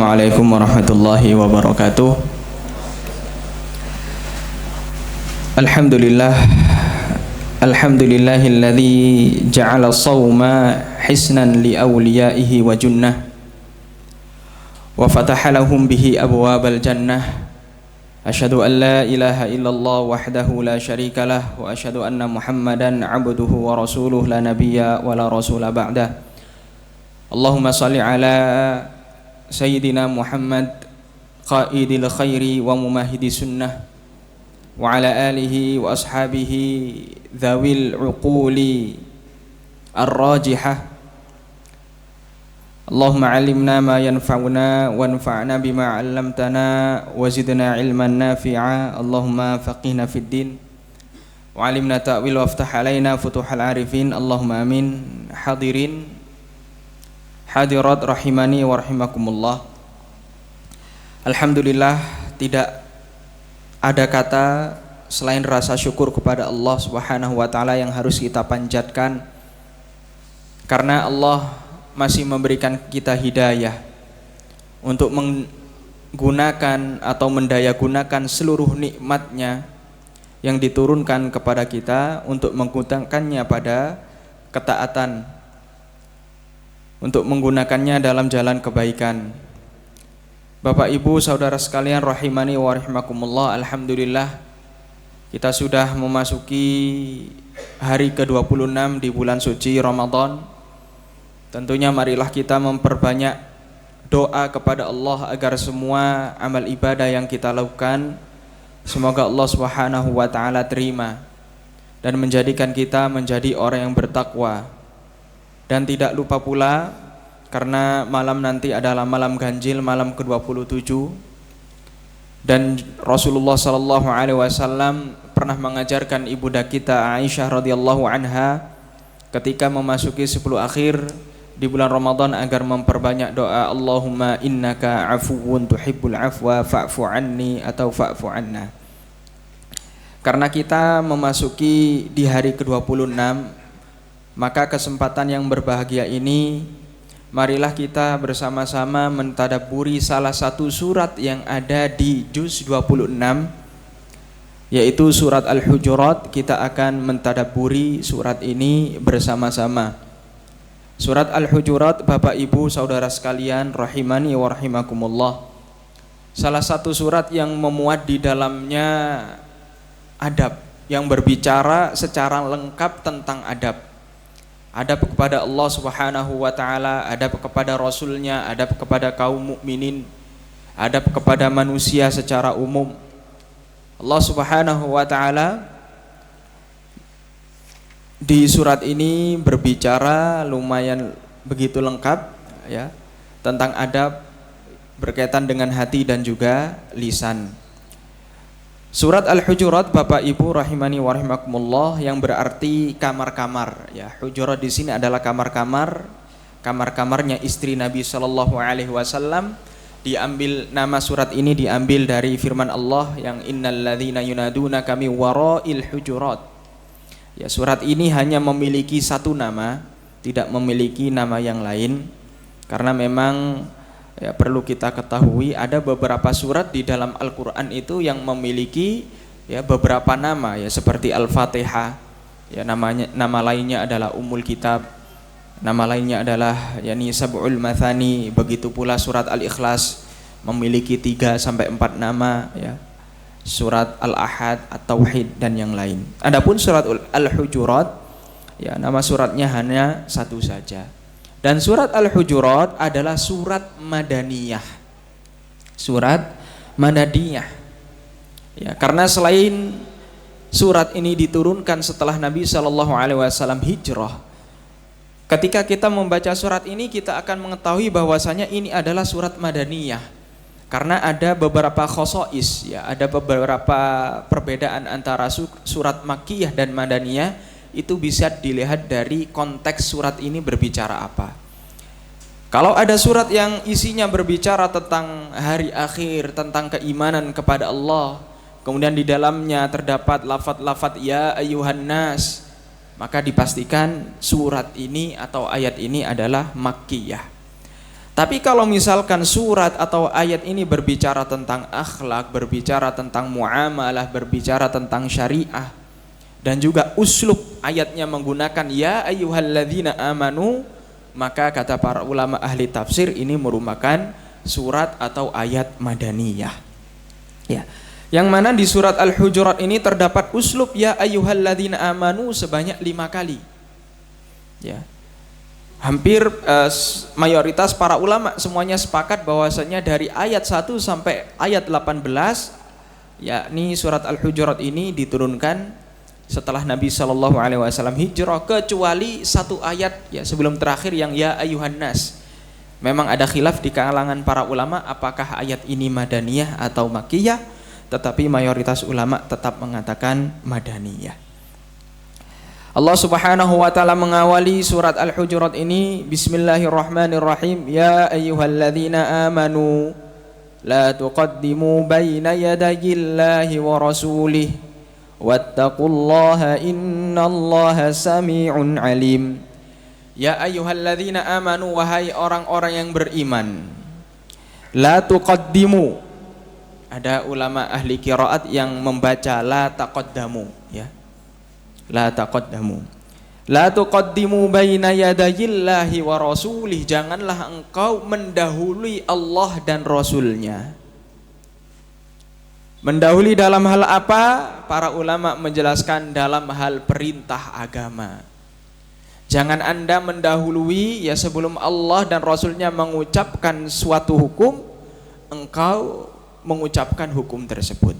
Assalamualaikum warahmatullahi wabarakatuh. Alhamdulillah, alhamdulillahilladzi ja'ala as-sawma hisnan li awliyaihi wa junnah wa fataha lahum bihi abwabal jannah. Asyhadu an la ilaha illallah wahdahu la syarika lah wa asyhadu anna Muhammadan abduhu wa rasuluh la nabiyya wa la rasula ba'dah. Allahumma salli ala Sayyidina Muhammad qaidil khairi wa mumahidi sunnah wa ala alihi wa ashabihi dhawil uquli ar-rajihah. Allahumma alimna ma yanfa'una wanfa'na bima 'allamtana wa zidna ilman nafi'a. Allahumma faqihna fid din wa alimna ta'wil waftah alaina futuhal arifin. Allahumma amin. Hadirin hadirat rahimani wa rahimakumullah. Alhamdulillah, tidak ada kata selain rasa syukur kepada Allah Subhanahu wa taala yang harus kita panjatkan, karena Allah masih memberikan kita hidayah untuk menggunakan atau mendayagunakan seluruh nikmatnya yang diturunkan kepada kita untuk menggunakannya pada ketaatan, untuk menggunakannya dalam jalan kebaikan. Bapak Ibu saudara sekalian rahimani wa rahimakumullah, alhamdulillah kita sudah memasuki hari ke-26 di bulan suci Ramadan. Tentunya marilah kita memperbanyak doa kepada Allah agar semua amal ibadah yang kita lakukan semoga Allah Subhanahu wa taala terima dan menjadikan kita menjadi orang yang bertakwa. Dan tidak lupa pula, karena malam nanti adalah malam ganjil, malam ke-27, dan Rasulullah sallallahu alaihi wasallam pernah mengajarkan ibunda kita Aisyah radhiyallahu anha ketika memasuki 10 akhir di bulan Ramadan agar memperbanyak doa Allahumma innaka afuwun tuhibbul afwa fa'fu anni atau fa'fu anna. Karena kita memasuki di hari ke-26, maka kesempatan yang berbahagia ini marilah kita bersama-sama mentadabburi salah satu surat yang ada di juz 26, yaitu surat Al-Hujurat. Kita akan mentadabburi surat ini bersama-sama. Surat Al-Hujurat, Bapak Ibu saudara sekalian rahimani wa rahimakumullah, salah satu surat yang memuat di dalamnya adab, yang berbicara secara lengkap tentang adab. Adab kepada Allah Subhanahu wa taala, adab kepada Rasulnya, adab kepada kaum mukminin, adab kepada manusia secara umum. Allah Subhanahu wa taala di surat ini berbicara lumayan begitu lengkap ya tentang adab berkaitan dengan hati dan juga lisan. Surat Al-Hujurat, Bapak Ibu rahimani wa rahimakumullah, yang berarti kamar-kamar ya. Hujurat di sini adalah kamar-kamar, kamar-kamarnya istri Nabi sallallahu alaihi wasallam. Diambil nama surat ini diambil dari firman Allah yang innalladzina yunadunaka min wara'il hujurat. Ya, surat ini hanya memiliki satu nama, tidak memiliki nama yang lain, karena memang ya, perlu kita ketahui ada beberapa surat di dalam Al-Quran itu yang memiliki ya beberapa nama ya, seperti Al-Fatihah ya, nama lainnya adalah Ummul Kitab, nama lainnya adalah yakni Sab'ul Mathani. Begitu pula surat Al-Ikhlas memiliki 3-4 nama ya, surat Al-Ahad, At-Tauhid dan yang lain. Adapun surat Al-Hujurat ya, nama suratnya hanya satu saja. Dan surat Al-Hujurat adalah surat Madaniyah. Surat Madaniyah. Ya, karena selain surat ini diturunkan setelah Nabi Shallallahu alaihi wasallam hijrah, ketika kita membaca surat ini kita akan mengetahui bahwasanya ini adalah surat Madaniyah. Karena ada beberapa khosois ya, ada beberapa perbedaan antara surat Makkiyah dan Madaniyah. Itu bisa dilihat dari konteks surat ini berbicara apa. Kalau ada surat yang isinya berbicara tentang hari akhir, tentang keimanan kepada Allah, kemudian di dalamnya terdapat lafaz-lafaz ya ayyuhan nas, maka dipastikan surat ini atau ayat ini adalah Makkiyah. Tapi kalau misalkan surat atau ayat ini berbicara tentang akhlak, berbicara tentang muamalah, berbicara tentang syariah, dan juga uslub ayatnya menggunakan ya ayyuhalladzina amanu, maka kata para ulama ahli tafsir ini merupakan surat atau ayat madaniyah. Ya. Yang mana di surat Al-Hujurat ini terdapat uslub ya ayyuhalladzina amanu sebanyak 5 kali. Ya. Hampir mayoritas para ulama semuanya sepakat bahwasanya dari ayat 1 sampai ayat 18, yakni surat Al-Hujurat ini diturunkan setelah Nabi SAW hijrah, kecuali 1 ayat ya sebelum terakhir yang ya ayyuhan nas. Memang ada khilaf di kalangan para ulama apakah ayat ini madaniyah atau makkiyah, tetapi mayoritas ulama tetap mengatakan madaniyah. Allah Subhanahu wa taala mengawali surat Al-Hujurat ini bismillahirrahmanirrahim, ya ayyuhalladzina amanu la tuqaddimu baina yadayillahi wa rasulih wattaqullaha innallaha sami'un alim. Ya ayyuhalladzina amanu, wahai orang-orang yang beriman, la tuqaddimu. Ada ulama ahli qiraat yang membaca la taqaddamu, ya. La taqaddamu. La tuqaddimu baina yadayillahi wa rasulih. Janganlah engkau mendahului Allah dan Rasulnya. Mendahului dalam hal apa? Para ulama menjelaskan dalam hal perintah agama. Jangan Anda mendahului ya sebelum Allah dan Rasulnya mengucapkan suatu hukum, engkau mengucapkan hukum tersebut.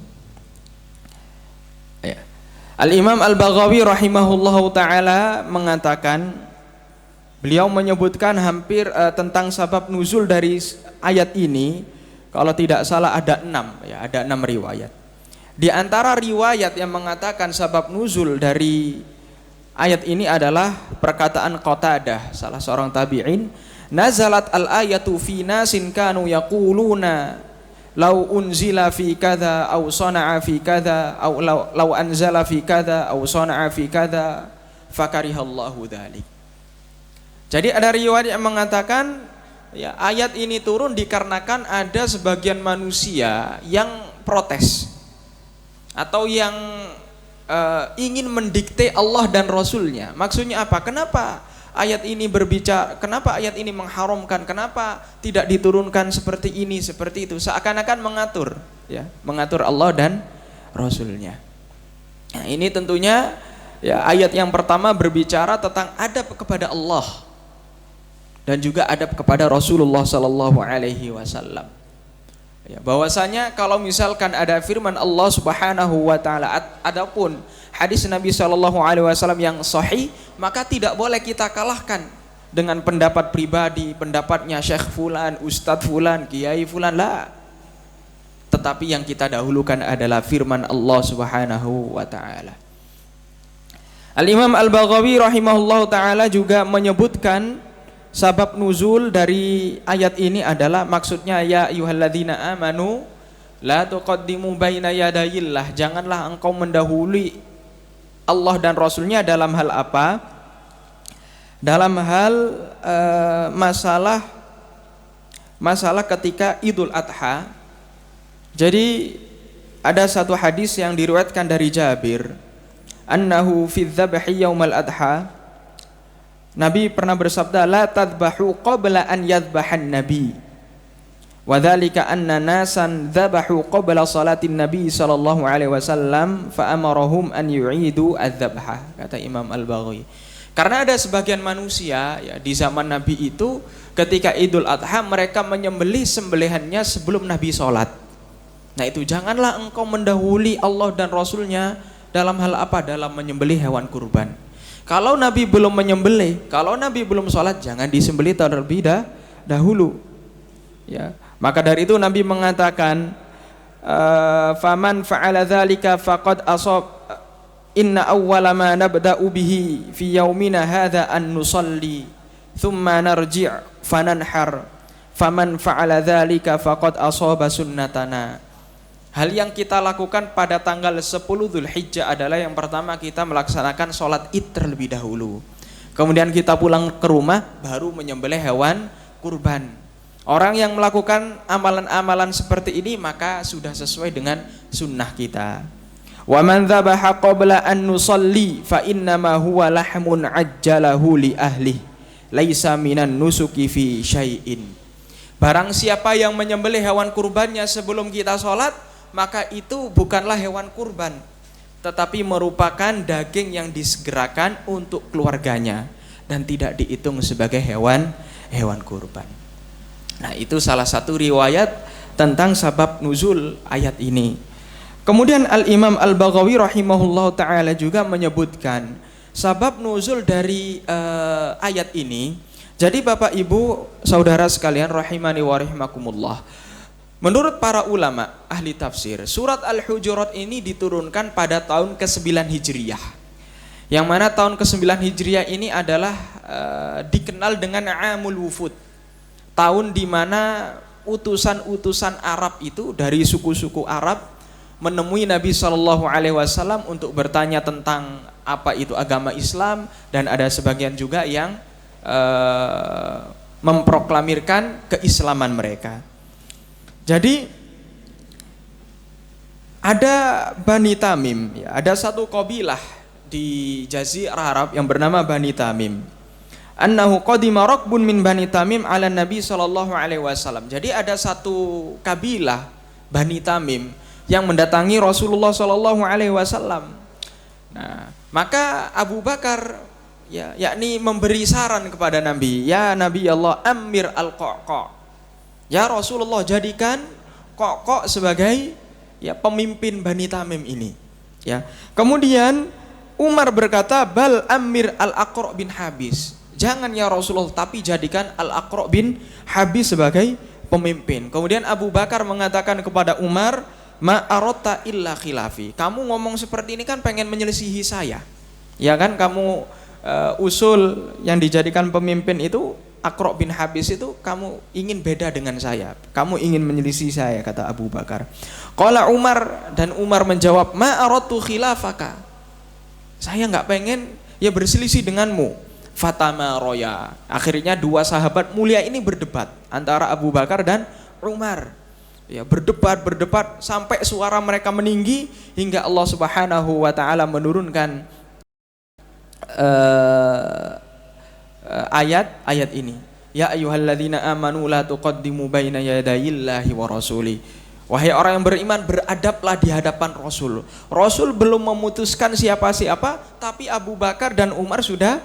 Ya. Al-Imam Al-Baghawi rahimahullahu ta'ala mengatakan, beliau menyebutkan hampir tentang sabab nuzul dari ayat ini, kalau tidak salah ada 6 ya, ada 6 riwayat. Di antara riwayat yang mengatakan sabab nuzul dari ayat ini adalah perkataan Qatadah, salah seorang tabi'in, nazalat al-ayatu fi nasin kanu yaquluna lau unzila fi kadza aw sana'a fi kadza aw lau anzala fi kadza aw sana'a fi kadza fakarihallahu dzalik. Jadi ada riwayat yang mengatakan ya, ayat ini turun dikarenakan ada sebagian manusia yang protes atau yang ingin mendikte Allah dan Rasulnya. Maksudnya apa? Kenapa ayat ini berbicara, kenapa ayat ini mengharamkan, kenapa tidak diturunkan seperti ini, seperti itu, seakan-akan mengatur ya, mengatur Allah dan Rasulnya. Nah, ini tentunya ya, ayat yang pertama berbicara tentang adab kepada Allah dan juga adab kepada Rasulullah sallallahu alaihi wasallam. Ya, bahwasanya kalau misalkan ada firman Allah Subhanahu wa taala adapun hadis Nabi sallallahu alaihi wasallam yang sahih, maka tidak boleh kita kalahkan dengan pendapat pribadi, pendapatnya Syekh fulan, Ustadz fulan, Kiai fulan, lah. Tetapi yang kita dahulukan adalah firman Allah Subhanahu wa taala. Al-Imam Al-Baghawi rahimahullahu taala juga menyebutkan sabab nuzul dari ayat ini adalah maksudnya ya ayyuhalladzina amanu la tuqaddimu baina yadayillah. Janganlah engkau mendahului Allah dan Rasulnya dalam hal apa? Dalam hal masalah ketika Idul Adha. Jadi ada satu hadis yang diriwayatkan dari Jabir, annahu fi dzabhi yaumal adha, Nabi pernah bersabda, la tadbahu qabla an yadbahan nabi. Wa dzalika anna nasan dzabahu qabla salatin nabi sallallahu alaihi wasallam fa amarahum an yu'idu adzabha, kata Imam Al-Baghawi. Karena ada sebagian manusia ya di zaman Nabi itu ketika Idul Adha mereka menyembelih sembelihannya sebelum Nabi salat. Nah, itu janganlah engkau mendahului Allah dan Rasulnya dalam hal apa? Dalam menyembelih hewan kurban. Kalau Nabi belum menyembelih, kalau Nabi belum sholat, jangan disembelih terlebih dahulu. Ya, maka dari itu Nabi mengatakan, faman fa'ala dzalika faqad asab. Inna awwala ma nabda'u bihi fi yaumina hadza an nusalli, thumma narji' fananhar. Faman fa'ala dzalika faqad asaba sunnatana. Hal yang kita lakukan pada tanggal 10 Dzulhijjah adalah yang pertama kita melaksanakan sholat id terlebih dahulu. Kemudian kita pulang ke rumah baru menyembelih hewan kurban. Orang yang melakukan amalan-amalan seperti ini maka sudah sesuai dengan sunnah kita. Wa man dzabaha qabla an nusalli fa innama huwa lahmun ajjalahu li ahli laisa minan nusuki fi syai'in. Barang siapa yang menyembelih hewan kurbannya sebelum kita sholat, maka itu bukanlah hewan kurban, tetapi merupakan daging yang disegerakan untuk keluarganya dan tidak dihitung sebagai hewan kurban. Nah, itu salah satu riwayat tentang sabab nuzul ayat ini. Kemudian Al-Imam Al-Baghawi rahimahullah ta'ala juga menyebutkan sabab nuzul dari ayat ini. Jadi Bapak Ibu saudara sekalian rahimani wa rahimakumullah, menurut para ulama ahli tafsir, surat Al-Hujurat ini diturunkan pada tahun ke-9 Hijriyah. Yang mana tahun ke-9 Hijriyah ini adalah dikenal dengan Amul Wufud, tahun di mana utusan-utusan Arab itu dari suku-suku Arab menemui Nabi SAW untuk bertanya tentang apa itu agama Islam, dan ada sebagian juga yang memproklamirkan keislaman mereka. Jadi ada Bani Tamim, ada satu kabilah di Jazirah Arab yang bernama Bani Tamim. Annahu qadima raqbun min Bani Tamim ala Nabi SAW. Jadi ada satu kabilah Bani Tamim yang mendatangi Rasulullah SAW. Nah, maka Abu Bakar yakni memberi saran kepada Nabi, ya Nabi Allah, amir al-Qaqa. Ya Rasulullah, jadikan Qaqa sebagai pemimpin Bani Tamim ini. Ya. Kemudian Umar berkata, bal amir al-Aqra' bin Habis. Jangan ya Rasulullah, tapi jadikan al-Aqra' bin Habis sebagai pemimpin. Kemudian Abu Bakar mengatakan kepada Umar, ma arota illa khilafi. Kamu ngomong seperti ini kan pengen menyelisihi saya. Ya kan, kamu usul yang dijadikan pemimpin itu Aqra' bin Habis itu kamu ingin beda dengan saya. Kamu ingin menyelisih saya, kata Abu Bakar. Qala Umar, dan Umar menjawab, ma aratu khilafaka. Saya enggak pengen berselisih denganmu. Fatama roya. Akhirnya dua sahabat mulia ini berdebat antara Abu Bakar dan Umar. Berdebat sampai suara mereka meninggi hingga Allah Subhanahu wa taala menurunkan ayat ini. Ya ayyuhalladzina amanu la tuqaddimu baina yadayillahi wa rasuli. Wahai orang yang beriman, beradablah di hadapan Rasul. Rasul belum memutuskan siapa-siapa, tapi Abu Bakar dan Umar sudah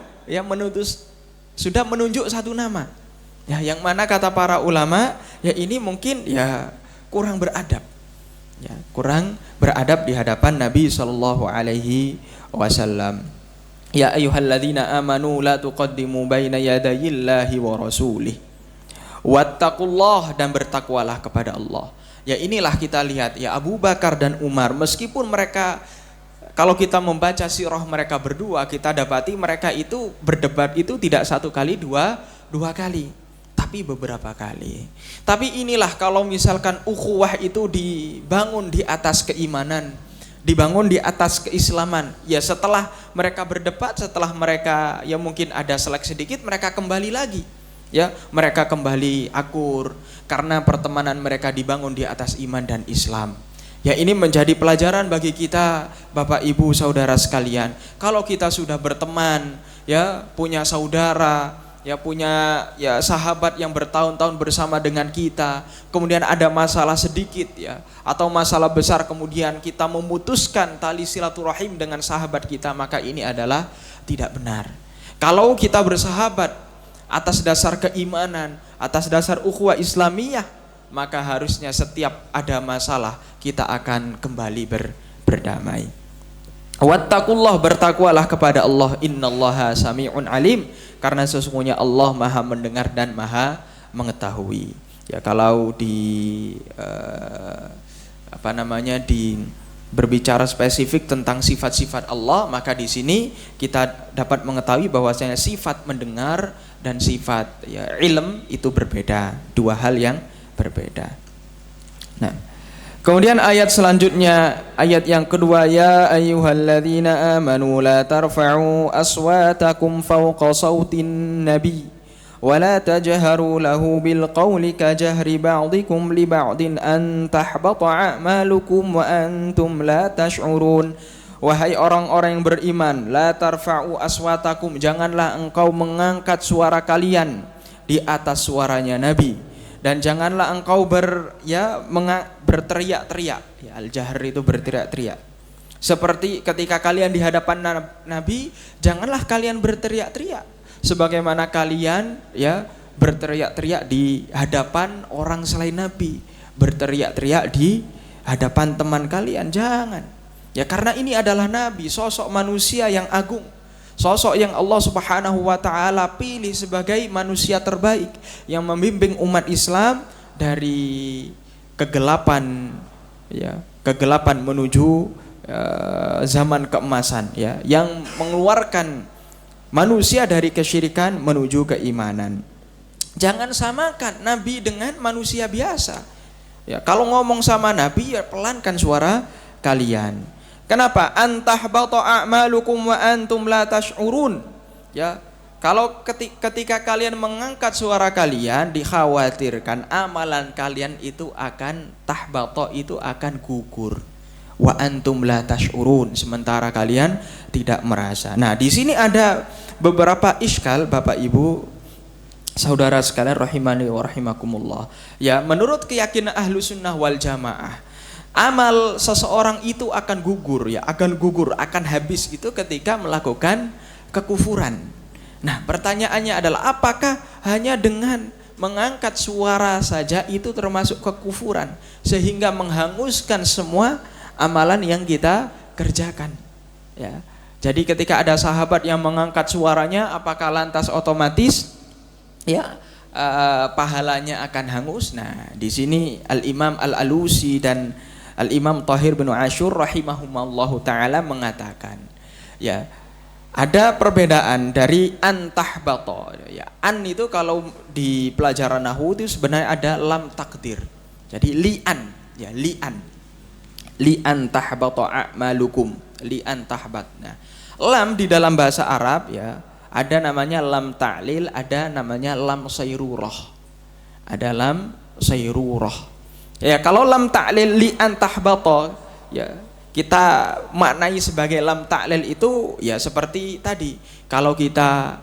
menunjuk satu nama. Yang mana kata para ulama, ini mungkin kurang beradab. Kurang beradab di hadapan Nabi sallallahu alaihi wasallam. Ya ayyuhalladzina amanu la tuqaddimu baina yadayillahi wa rasulih. Wattaqullah, dan bertakwalah kepada Allah. Inilah kita lihat Abu Bakar dan Umar, meskipun mereka, kalau kita membaca sirah mereka berdua, kita dapati mereka itu berdebat itu tidak satu kali, dua kali, tapi beberapa kali. Tapi inilah kalau misalkan ukhuwah itu dibangun di atas keimanan, dibangun di atas keislaman. Setelah mereka berdebat, setelah mereka mungkin ada selek sedikit, mereka kembali lagi. Mereka kembali akur karena pertemanan mereka dibangun di atas iman dan Islam. Ini menjadi pelajaran bagi kita, Bapak Ibu saudara sekalian. Kalau kita sudah berteman, punya saudara, punya sahabat yang bertahun-tahun bersama dengan kita, kemudian ada masalah sedikit atau masalah besar, kemudian kita memutuskan tali silaturahim dengan sahabat kita, maka ini adalah tidak benar. Kalau kita bersahabat atas dasar keimanan, atas dasar ukhuwah Islamiyah, maka harusnya setiap ada masalah kita akan kembali berdamai. Wattaqullah, bertakwalah kepada Allah, innallaha sami'un alim, karena sesungguhnya Allah Maha mendengar dan Maha mengetahui. Kalau berbicara spesifik tentang sifat-sifat Allah, maka di sini kita dapat mengetahui bahwasanya sifat mendengar dan sifat ilm itu berbeda, dua hal yang berbeda. Nah, kemudian ayat selanjutnya, ayat yang kedua, ya ayyuhalladzina amanu la tarfa'u aswatakum fawqa sautin nabi ولا تجهروا له بالقول كجهر بعضكم لبعض أن تحبط أعمالكم وأنتم لا تشعرون. Wahai orang-orang yang beriman, la tarfa'u aswatakum, janganlah engkau mengangkat suara kalian di atas suaranya Nabi, dan janganlah engkau berteriak-teriak. Ya, al-jahr itu berteriak-teriak. Seperti ketika kalian di hadapan Nabi, janganlah kalian berteriak-teriak sebagaimana kalian berteriak-teriak di hadapan orang selain Nabi, berteriak-teriak di hadapan teman kalian. Jangan. Ya, karena ini adalah Nabi, sosok manusia yang agung, sosok yang Allah Subhanahu wa taala pilih sebagai manusia terbaik yang membimbing umat Islam dari kegelapan menuju zaman keemasan, yang mengeluarkan manusia dari kesyirikan menuju keimanan. Jangan samakan Nabi dengan manusia biasa. Ya, kalau ngomong sama Nabi, ya pelankan suara kalian. Kenapa? Antahbata a'malukum wa antum la tash'urun. Ya, kalau ketika kalian mengangkat suara kalian, dikhawatirkan amalan kalian itu akan tahbata, itu akan gugur. Wa antum la tash'urun, sementara kalian tidak merasa. Nah, di sini ada beberapa iskal, Bapak Ibu saudara sekalian rahimani wa rahimakumullah. Ya, menurut keyakinan Ahlus Sunnah wal Jamaah, amal seseorang itu akan gugur, akan habis itu ketika melakukan kekufuran. Nah, pertanyaannya adalah apakah hanya dengan mengangkat suara saja itu termasuk kekufuran sehingga menghanguskan semua amalan yang kita kerjakan? Ya. Jadi ketika ada sahabat yang mengangkat suaranya, apakah lantas otomatis pahalanya akan hangus? Nah, di sini Al-Imam Al-Alusi dan Al-Imam Thahir bin Ashur rahimahumallahu ta'ala mengatakan, ya, ada perbedaan dari antahbata. Ya, an itu kalau di pelajaran nahwu itu sebenarnya ada lam takdir. Jadi li'an, ya, li'an tahbata a'malukum, li'an tahbat. Nah, lam di dalam bahasa Arab, ya, ada namanya lam ta'lil, ada namanya lam sayrurah. Ada lam sayrurah. Ya, kalau lam ta'lil li'an tahbata, ya, kita maknai sebagai lam ta'lil itu ya seperti tadi. Kalau kita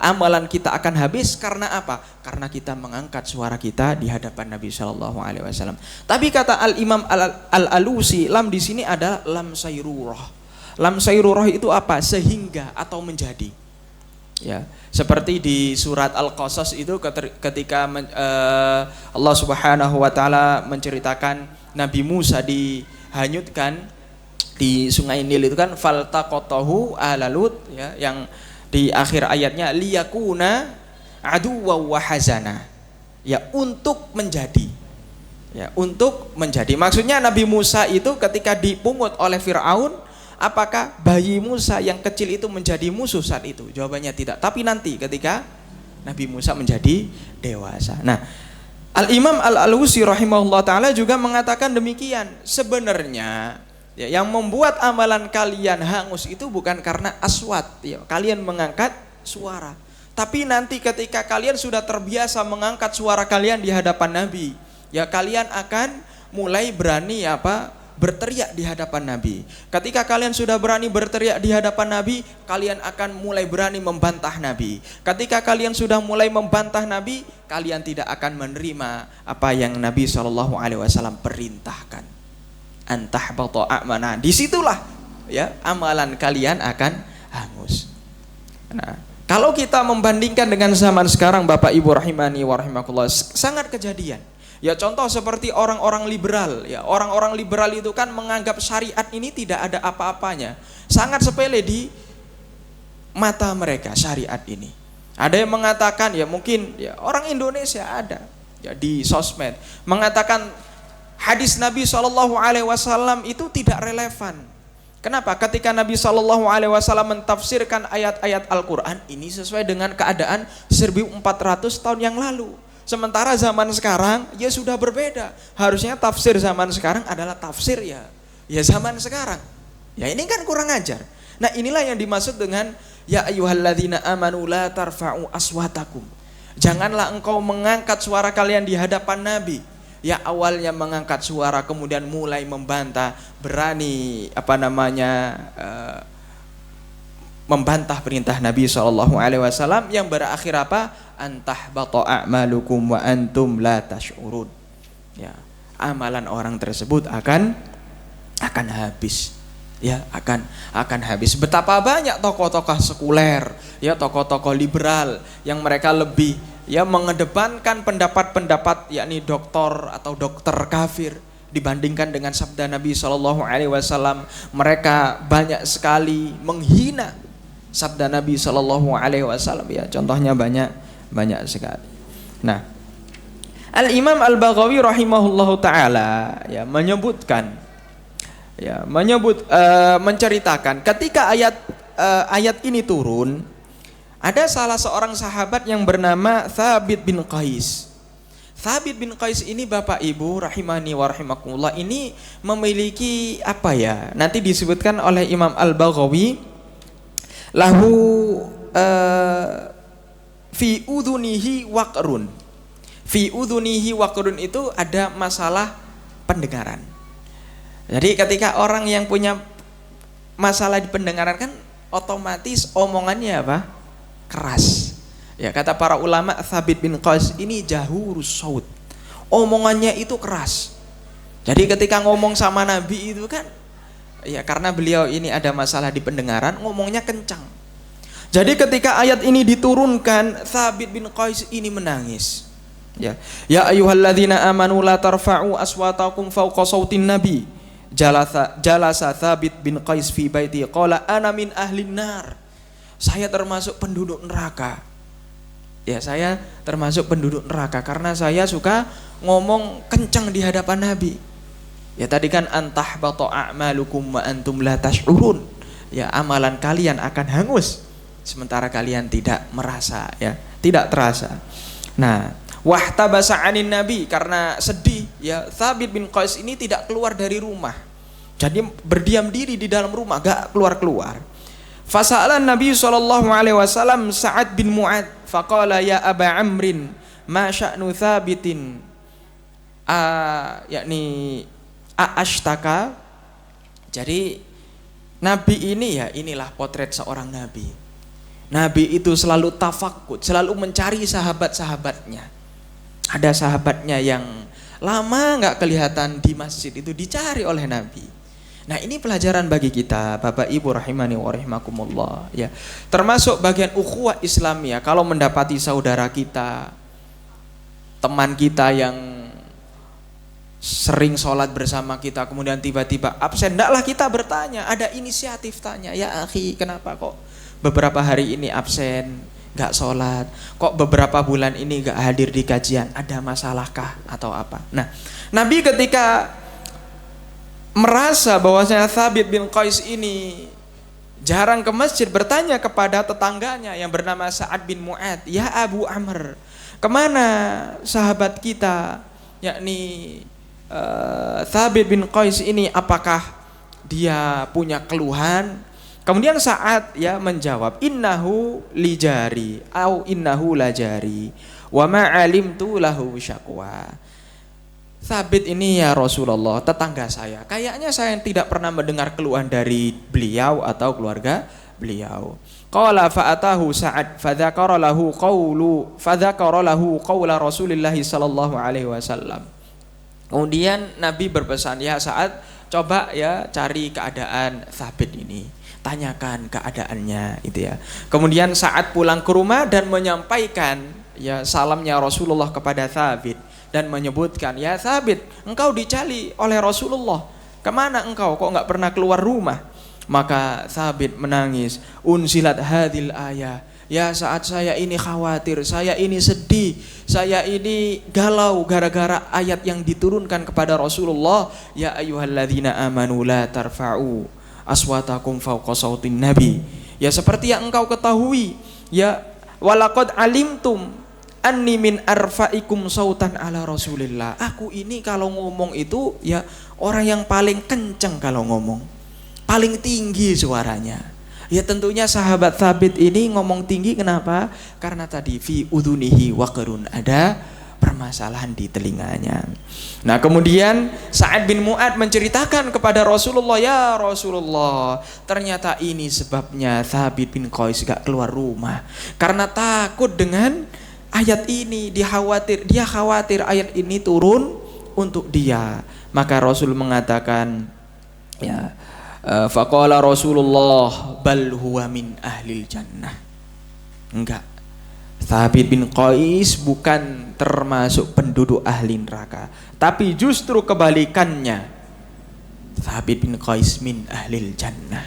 amalan kita akan habis karena apa? Karena kita mengangkat suara kita di hadapan Nabi Shallallahu Alaihi Wasallam. Tapi kata Al-Imam Al-Alusi, lam di sini ada lam sayrurah. Lam sayrurah itu apa? Sehingga atau menjadi. Ya, seperti di surat Al-Qasas itu ketika Allah Subhanahu wa taala menceritakan Nabi Musa dihanyutkan di Sungai Nil itu kan, faltaqatahu ala Lut, ya, yang di akhir ayatnya liyakuna aduwwa wa hazana. Ya, untuk menjadi. Ya, untuk menjadi. Maksudnya Nabi Musa itu ketika dipungut oleh Firaun, apakah bayi Musa yang kecil itu menjadi musuh saat itu? Jawabannya tidak. Tapi nanti ketika Nabi Musa menjadi dewasa. Nah, Al-Imam Al-Alusi rahimahullah ta'ala juga mengatakan demikian. Sebenarnya ya, yang membuat amalan kalian hangus itu bukan karena aswat, ya, kalian mengangkat suara. Tapi nanti ketika kalian sudah terbiasa mengangkat suara kalian di hadapan Nabi, ya, kalian akan mulai berani berteriak di hadapan Nabi. Ketika kalian sudah berani berteriak di hadapan Nabi, kalian akan mulai berani membantah Nabi. Ketika kalian sudah mulai membantah Nabi, kalian tidak akan menerima apa yang Nabi SAW perintahkan. Antahbata a'mana. Disitulah, ya, amalan kalian akan hangus. Nah, kalau kita membandingkan dengan zaman sekarang, Bapak Ibu rahimani wa rahimakumullah, sangat kejadian. Ya, contoh seperti orang-orang liberal, ya, orang-orang liberal itu kan menganggap syariat ini tidak ada apa-apanya, sangat sepele di mata mereka syariat ini. Ada yang mengatakan, ya mungkin ya, orang Indonesia ada ya di sosmed mengatakan hadis Nabi SAW itu tidak relevan. Kenapa? Ketika Nabi SAW mentafsirkan ayat-ayat Al-Quran ini sesuai dengan keadaan 1400 tahun yang lalu. Sementara zaman sekarang ya sudah berbeda. Harusnya tafsir zaman sekarang adalah tafsir ya zaman sekarang. Ya, ini kan kurang ajar. Nah, inilah yang dimaksud dengan ya ayyuhalladzina amanu la tarfa'u aswatakum. Janganlah engkau mengangkat suara kalian di hadapan Nabi. Ya awalnya mengangkat suara kemudian mulai membantah, berani membantah perintah Nabi SAW yang berakhir apa? Antahbata a'malukum wa antum la tash'urun. Ya, amalan orang tersebut akan habis. Ya, akan habis. Betapa banyak tokoh-tokoh sekuler, ya tokoh-tokoh liberal yang mereka lebih ya mengedepankan pendapat-pendapat yakni doktor atau dokter kafir dibandingkan dengan sabda Nabi SAW. Mereka banyak sekali menghina sabda Nabi SAW, ya contohnya banyak sekali. Nah, Al-Imam Al-Baghawi rahimahullahu taala ya menceritakan ketika ayat ini turun, ada salah seorang sahabat yang bernama Thabit bin Qais. Thabit bin Qais ini Bapak Ibu rahimani wa rahimakumullah ini memiliki apa ya? Nanti disebutkan oleh Imam Al-Baghawi lahu fi udhunihi waqrun. Fi udhunihi waqrun itu ada masalah pendengaran. Jadi ketika orang yang punya masalah di pendengaran kan otomatis omongannya apa? Keras. Ya kata para ulama Thabit bin Qais ini jahurus saut. Omongannya itu keras. Jadi ketika ngomong sama Nabi itu kan ya karena beliau ini ada masalah di pendengaran, ngomongnya kencang. Jadi ketika ayat ini diturunkan, Thabit bin Qais ini menangis. Ya ayyuhalladzina amanu la tarfa'u aswatakum fawqa sautin nabi. Jalasa Thabit bin Qais fi baiti qala ana min ahlin nar. Saya termasuk penduduk neraka. Ya, saya termasuk penduduk neraka karena saya suka ngomong kencang di hadapan Nabi. Ya tadi kan antahbata a'malukum wa antum la tash'urun. Ya amalan kalian akan hangus sementara kalian tidak merasa, ya, tidak terasa. Nah, wahtabasa 'anin nabi karena sedih, ya Thabit bin Qais ini tidak keluar dari rumah. Jadi berdiam diri di dalam rumah, gak keluar-keluar. Fasa'alan Nabi SAW Sa'ad bin Mu'ad faqala ya Aba Amrin ma sya'nu Thabitin yakni ashtaka. Jadi Nabi ini ya inilah potret seorang Nabi. Nabi itu selalu tafakud, selalu mencari sahabat-sahabatnya. Ada sahabatnya yang lama gak kelihatan di masjid itu dicari oleh Nabi. Nah ini pelajaran bagi kita Bapak Ibu rahimani wa rahimakumullah, ya. Termasuk bagian ukhuwah Islamiyah. Kalau mendapati saudara kita, teman kita yang sering sholat bersama kita kemudian tiba-tiba absen, hendaklah kita bertanya, ada inisiatif tanya, ya akhi kenapa kok beberapa hari ini absen, gak sholat, kok beberapa bulan ini gak hadir di kajian, ada masalahkah atau apa. Nah Nabi ketika merasa bahwasanya Thabit bin Qais ini jarang ke masjid, bertanya kepada tetangganya yang bernama Sa'ad bin Mu'ad, ya Abu Amr, kemana sahabat kita yakni Thabit bin Qais ini, apakah dia punya keluhan? Kemudian Sa'ad ya menjawab, innahu lijari au innahu lajari wa ma alimtu lahu syakwa. Thabit ini ya Rasulullah tetangga saya, kayaknya saya tidak pernah mendengar keluhan dari beliau atau keluarga beliau. Qala fa'atahu Sa'ad fadzakara lahu qaula Rasulillah sallallahu alaihi wasallam. Kemudian Nabi berpesan, ya Sa'ad coba ya cari keadaan Thabit ini, tanyakan keadaannya itu ya. Kemudian Sa'ad pulang ke rumah dan menyampaikan ya salamnya Rasulullah kepada Thabit dan menyebutkan, ya Thabit, engkau dicari oleh Rasulullah, kemana engkau kok nggak pernah keluar rumah? Maka Thabit menangis, unsilat hadil ayah, ya saat saya ini khawatir, saya ini sedih, saya ini galau gara-gara ayat yang diturunkan kepada Rasulullah, ya ayyuhalladzina amanu la tarfa'u aswatakum fawqa sautin nabi. Ya seperti yang engkau ketahui, ya walaqad alimtum anni min arfaikum sautan ala Rasulillah. Aku ini kalau ngomong itu ya orang yang paling kenceng kalau ngomong, paling tinggi suaranya. Ya tentunya sahabat Thabit ini ngomong tinggi, kenapa? Karena tadi fi udhunihi waqrun, ada permasalahan di telinganya. Nah kemudian Sa'ad bin Mu'ad menceritakan kepada Rasulullah, ya Rasulullah, ternyata ini sebabnya Thabit bin Qais gak keluar rumah karena takut dengan ayat ini. Dia khawatir ayat ini turun untuk dia. Maka Rasul mengatakan, ya, faqala Rasulullah bal huwa min ahlil jannah. Enggak, Thabit bin Qais bukan termasuk penduduk ahli neraka, tapi justru kebalikannya, Thabit bin Qais min ahlil jannah,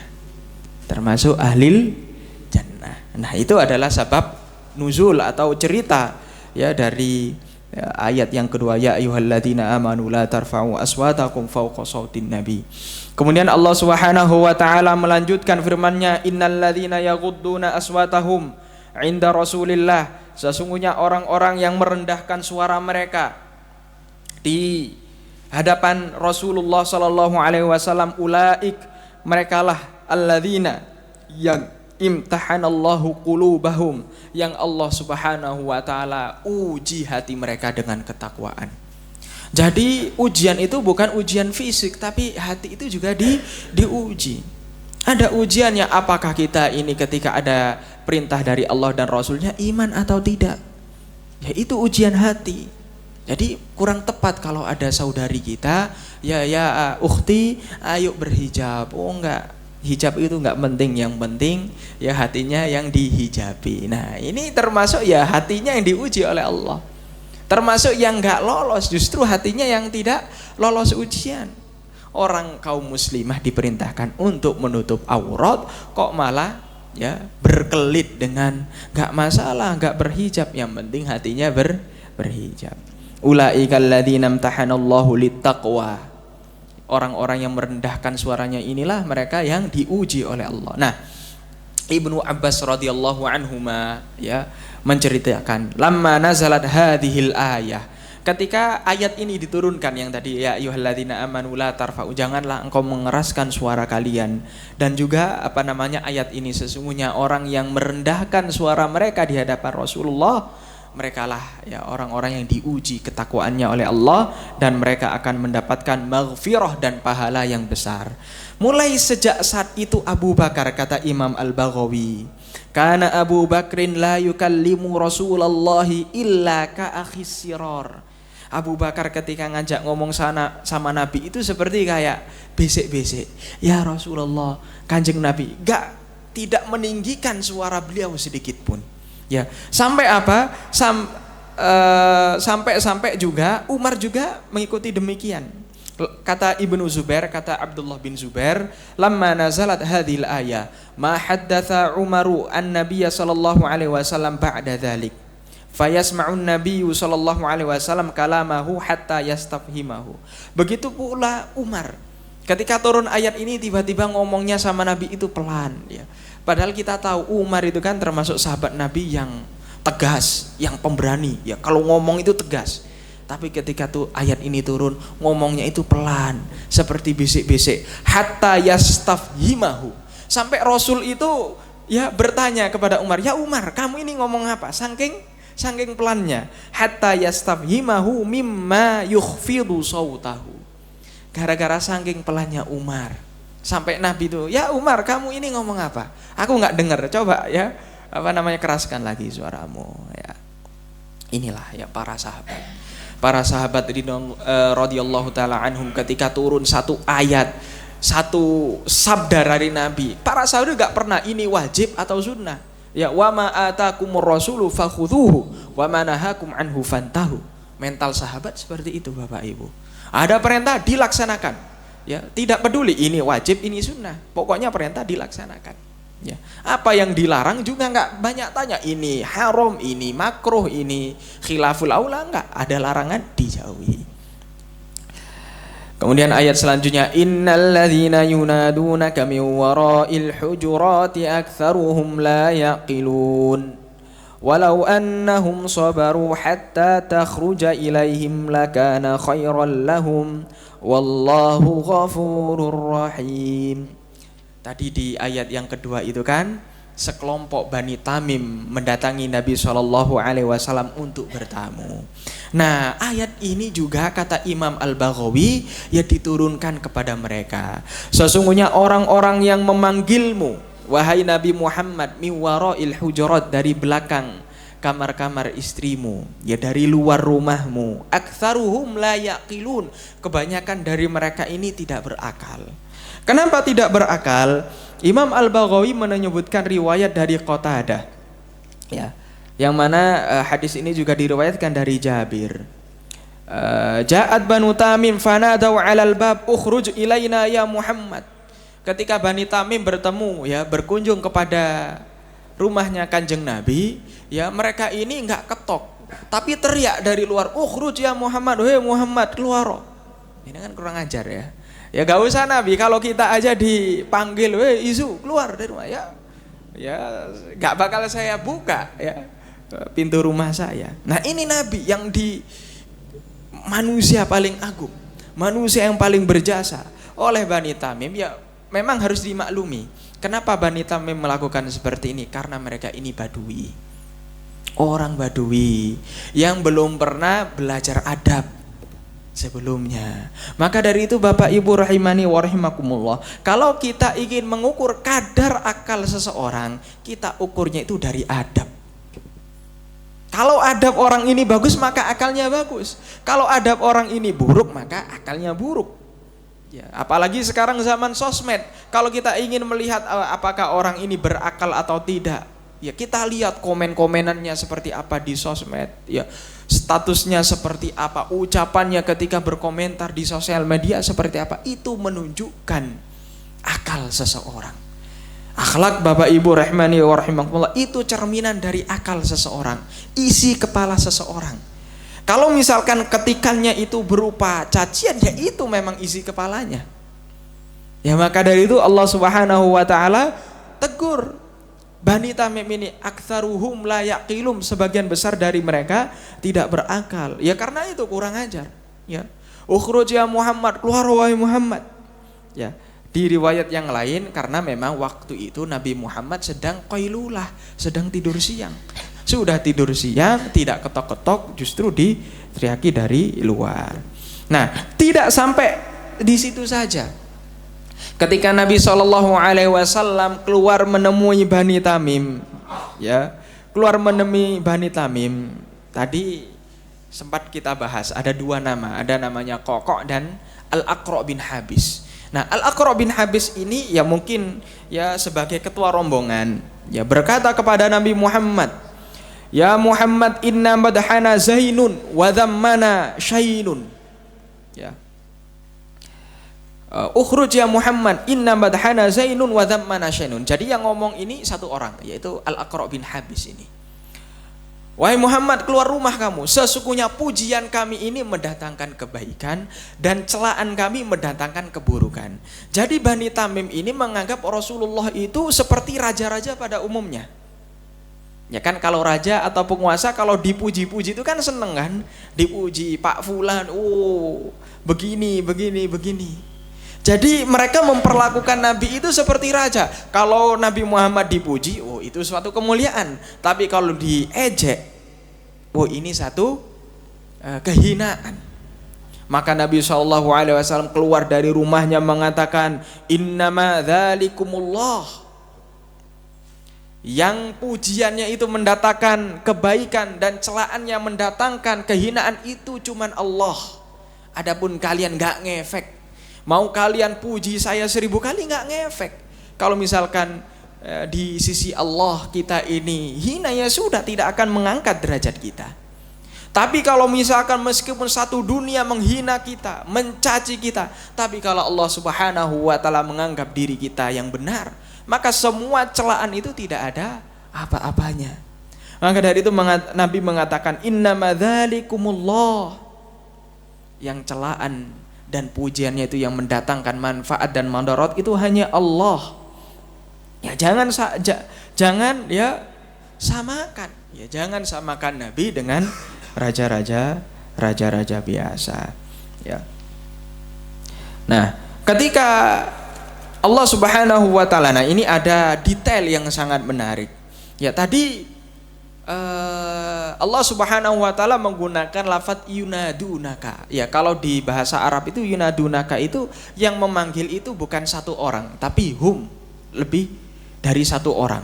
termasuk ahlil jannah. Nah itu adalah sebab nuzul atau cerita ya dari ayat yang kedua, ya ayyuhalladzina amanu la tarfa'u aswatakum fawqa sautin nabi. Kemudian Allah Subhanahu wa taala melanjutkan firman-Nya, innalladzina yaghudduna aswatahum 'inda Rasulillah, sesungguhnya orang-orang yang merendahkan suara mereka di hadapan Rasulullah sallallahu alaihi wasallam, ulaik, merekalah alladzina yang imtahanallahu qulubahum, yang Allah Subhanahu wa taala uji hati mereka dengan ketakwaan. Jadi ujian itu bukan ujian fisik, tapi hati itu juga diuji. Ada ujiannya, apakah kita ini ketika ada perintah dari Allah dan Rasulnya iman atau tidak. Ya itu ujian hati. Jadi kurang tepat kalau ada saudari kita, ya ukhti, ayo berhijab. Oh enggak, hijab itu enggak penting, yang penting ya hatinya yang dihijabi. Nah ini termasuk ya hatinya yang diuji oleh Allah. Termasuk yang enggak lolos, justru hatinya yang tidak lolos ujian. Orang kaum muslimah diperintahkan untuk menutup aurat, kok malah ya berkelit dengan enggak masalah, enggak berhijab, yang penting hatinya berhijab. Ulaikal ladzina imtahanallahu littaqwa. Orang-orang yang merendahkan suaranya inilah mereka yang diuji oleh Allah. Nah, Ibnu Abbas radhiyallahu anhuma ya menceritakan, lamma nazalat hadhil ayah, ketika ayat ini diturunkan yang tadi, ya ayyuhalladzina amanu la tarfa'u, janganlah engkau mengeraskan suara kalian, dan juga ayat ini, sesungguhnya orang yang merendahkan suara mereka di hadapan Rasulullah, merekalah ya orang-orang yang diuji ketakwaannya oleh Allah, dan mereka akan mendapatkan maghfirah dan pahala yang besar. Mulai sejak saat itu Abu Bakar, kata Imam Al-Baghawi, kana Abu Bakrin la yukallimu Rasulullahi illa ka akhis siror. Abu Bakar ketika ngajak ngomong sama Nabi itu seperti kayak besek-besek. Ya Rasulullah, Kanjeng Nabi tidak meninggikan suara beliau sedikit pun. Ya, sampai apa? Sampai juga Umar juga mengikuti demikian. Kata Ibnu Zubair, kata Abdullah bin Zubair, lamma nazalat hadhil ayah, ma haddatha Umaru an-nabiyya sallallahu alaihi wasallam ba'da dzalik. Fayasma'un nabiyyu sallallahu alaihi wasallam kalamahu hatta yastafhimahu. Begitu pula Umar. Ketika turun ayat ini tiba-tiba ngomongnya sama Nabi itu pelan ya. Padahal kita tahu Umar itu kan termasuk sahabat Nabi yang tegas, yang pemberani ya. Kalau ngomong itu tegas. Tapi ketika tuh ayat ini turun, ngomongnya itu pelan, seperti bisik-bisik. Hatta yastafhimahu. Sampai Rasul itu ya bertanya kepada Umar, ya Umar, kamu ini ngomong apa? Saking pelannya. Hatta yastafhimahu mimma yukhfidu sautahu. Gara-gara saking pelannya Umar, sampai Nabi itu, ya Umar, kamu ini ngomong apa? Aku nggak dengar. Coba ya keraskan lagi suaramu ya. Inilah ya para sahabat. Para sahabat radhiyallahu taala anhum, ketika turun satu ayat, satu sabda dari Nabi, para sahabat enggak pernah ini wajib atau sunnah. Ya, wa ma atakumur rasulu fakhudhuhu wa ma nahakum anhu fantahu. Mental sahabat seperti itu Bapak Ibu. Ada perintah dilaksanakan. Ya, tidak peduli ini wajib, ini sunnah. Pokoknya perintah dilaksanakan. Ya, apa yang dilarang juga enggak banyak tanya, ini haram, ini makruh, ini khilaful aula, enggak, ada larangan dijauhi. Kemudian ayat selanjutnya, innal ladzina yunadunaka min wara'il hujurati aktsaruhum la yaqilun walau annahum sabaru hatta takhruja ilaihim lakana khairan lahum wallahu ghafurur rahim. Tadi di ayat yang kedua itu kan sekelompok Bani Tamim mendatangi Nabi SAW untuk bertamu. Nah, ayat ini juga kata Imam Al-Baghawi ya diturunkan kepada mereka. Sesungguhnya orang-orang yang memanggilmu, wahai Nabi Muhammad, min wara'il hujurat, dari belakang kamar-kamar istrimu, ya dari luar rumahmu, aktsaruhum la yaqilun, kebanyakan dari mereka ini tidak berakal. Kenapa tidak berakal? Imam Al-Baghawi menyebutkan riwayat dari Qatadah, ya, yang mana hadis ini juga diriwayatkan dari Jabir. Ja'at Banu Tamim fanadaw 'alal bab ukhruj ilaina ya Muhammad. Ketika Bani Tamim bertemu, ya, berkunjung kepada rumahnya Kanjeng Nabi, ya, mereka ini enggak ketok, tapi teriak dari luar, ukhruj ya Muhammad, wahai Muhammad, keluar. Ini kan kurang ajar ya. Ya gak usah Nabi, kalau kita aja dipanggil, weh isu keluar dari rumah, ya gak bakal saya buka ya pintu rumah saya. Nah ini Nabi yang di manusia paling agung, manusia yang paling berjasa oleh Bani Tamim, ya memang harus dimaklumi. Kenapa Bani Tamim melakukan seperti ini? Karena mereka ini Badui, orang Badui yang belum pernah belajar adab sebelumnya. Maka dari itu Bapak Ibu rahimani wa rahimakumullah, kalau kita ingin mengukur kadar akal seseorang, kita ukurnya itu dari adab. Kalau adab orang ini bagus, maka akalnya bagus. Kalau adab orang ini buruk, maka akalnya buruk. Ya, apalagi sekarang zaman sosmed, kalau kita ingin melihat apakah orang ini berakal atau tidak, ya kita lihat komen-komenannya seperti apa di sosmed, ya statusnya seperti apa, ucapannya ketika berkomentar di sosial media seperti apa, itu menunjukkan akal seseorang. Akhlak Bapak Ibu rahimani wa rahimakumullah itu cerminan dari akal seseorang, isi kepala seseorang. Kalau misalkan ketikannya itu berupa cacian, ya itu memang isi kepalanya. Ya maka dari itu Allah Subhanahu wa taala tegur Bani Tamim ini, aktsaruhum la yaqilum, sebagian besar dari mereka tidak berakal. Ya karena itu kurang ajar. Ya, ukhruj ya Muhammad, keluar wahai Muhammad. Ya, di riwayat yang lain karena memang waktu itu Nabi Muhammad sedang qailulah, sedang tidur siang. Sudah tidur siang, tidak ketok-ketok, justru diteriaki dari luar. Nah, tidak sampai di situ saja. Ketika Nabi SAW keluar menemui Bani Tamim, ya, keluar menemui Bani Tamim, tadi sempat kita bahas ada dua nama, ada namanya Kokok dan Al-Aqra' bin Habis. Nah, Al-Aqra' bin Habis ini ya mungkin ya sebagai ketua rombongan, ya berkata kepada Nabi Muhammad, ya Muhammad, inna madhana zainun wa dhammana syainun. Ya. Ukhruj ya Muhammad, inna madhana zainun wa dhammana syainun. Jadi yang ngomong ini satu orang, yaitu Al-Aqra' bin Habis ini. Wahai Muhammad, keluar rumah kamu, sesungguhnya pujian kami ini mendatangkan kebaikan dan celaan kami mendatangkan keburukan. Jadi Bani Tamim ini menganggap Rasulullah itu seperti raja-raja pada umumnya. Ya kan, kalau raja atau penguasa kalau dipuji-puji itu kan seneng kan, dipuji Pak Fulan, oh begini. Jadi mereka memperlakukan Nabi itu seperti raja. Kalau Nabi Muhammad dipuji, oh itu suatu kemuliaan. Tapi kalau diejek, oh ini satu kehinaan. Maka Nabi SAW keluar dari rumahnya mengatakan, innama dzalikumullah. Yang pujiannya itu mendatangkan kebaikan dan celaannya mendatangkan kehinaan itu cuman Allah. Adapun kalian gak ngefek. Mau kalian puji saya 1000 kali nggak ngefek. Kalau misalkan di sisi Allah kita ini hina, ya sudah, tidak akan mengangkat derajat kita. Tapi kalau misalkan meskipun satu dunia menghina kita, mencaci kita, tapi kalau Allah Subhanahu wa taala menganggap diri kita yang benar, maka semua celaan itu tidak ada apa-apanya. Maka dari itu Nabi mengatakan, innama dzalikumullah. Yang celaan dan pujiannya itu yang mendatangkan manfaat dan madarat itu hanya Allah. Ya jangan ya samakan. Ya jangan samakan Nabi dengan raja-raja biasa. Ya. Nah, ketika Allah Subhanahu wa taala. Nah, ini ada detail yang sangat menarik. Ya, tadi Allah Subhanahu wa taala menggunakan lafadz yunadunaka. Ya, kalau di bahasa Arab itu yunadunaka itu yang memanggil itu bukan satu orang, tapi hum, lebih dari satu orang.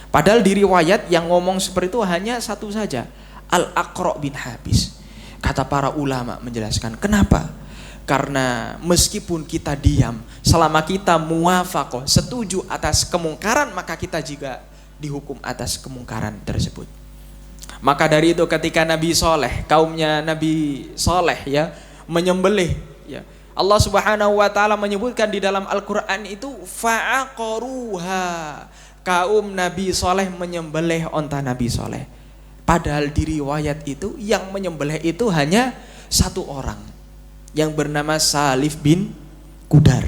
Padahal di riwayat yang ngomong seperti itu hanya satu saja, Al-Aqra' bin Habis. Kata para ulama menjelaskan, kenapa? Karena meskipun kita diam, selama kita muwafaqah, setuju atas kemungkaran, maka kita juga dihukum atas kemungkaran tersebut. Maka dari itu ketika Nabi Soleh, kaumnya Nabi Soleh ya, menyembelih ya, Allah Subhanahu wa taala menyebutkan di dalam Al-Qur'an itu fa'aqaruha. Kaum Nabi Soleh menyembelih onta Nabi Soleh. Padahal di riwayat itu yang menyembelih itu hanya satu orang yang bernama Salif bin Qudar.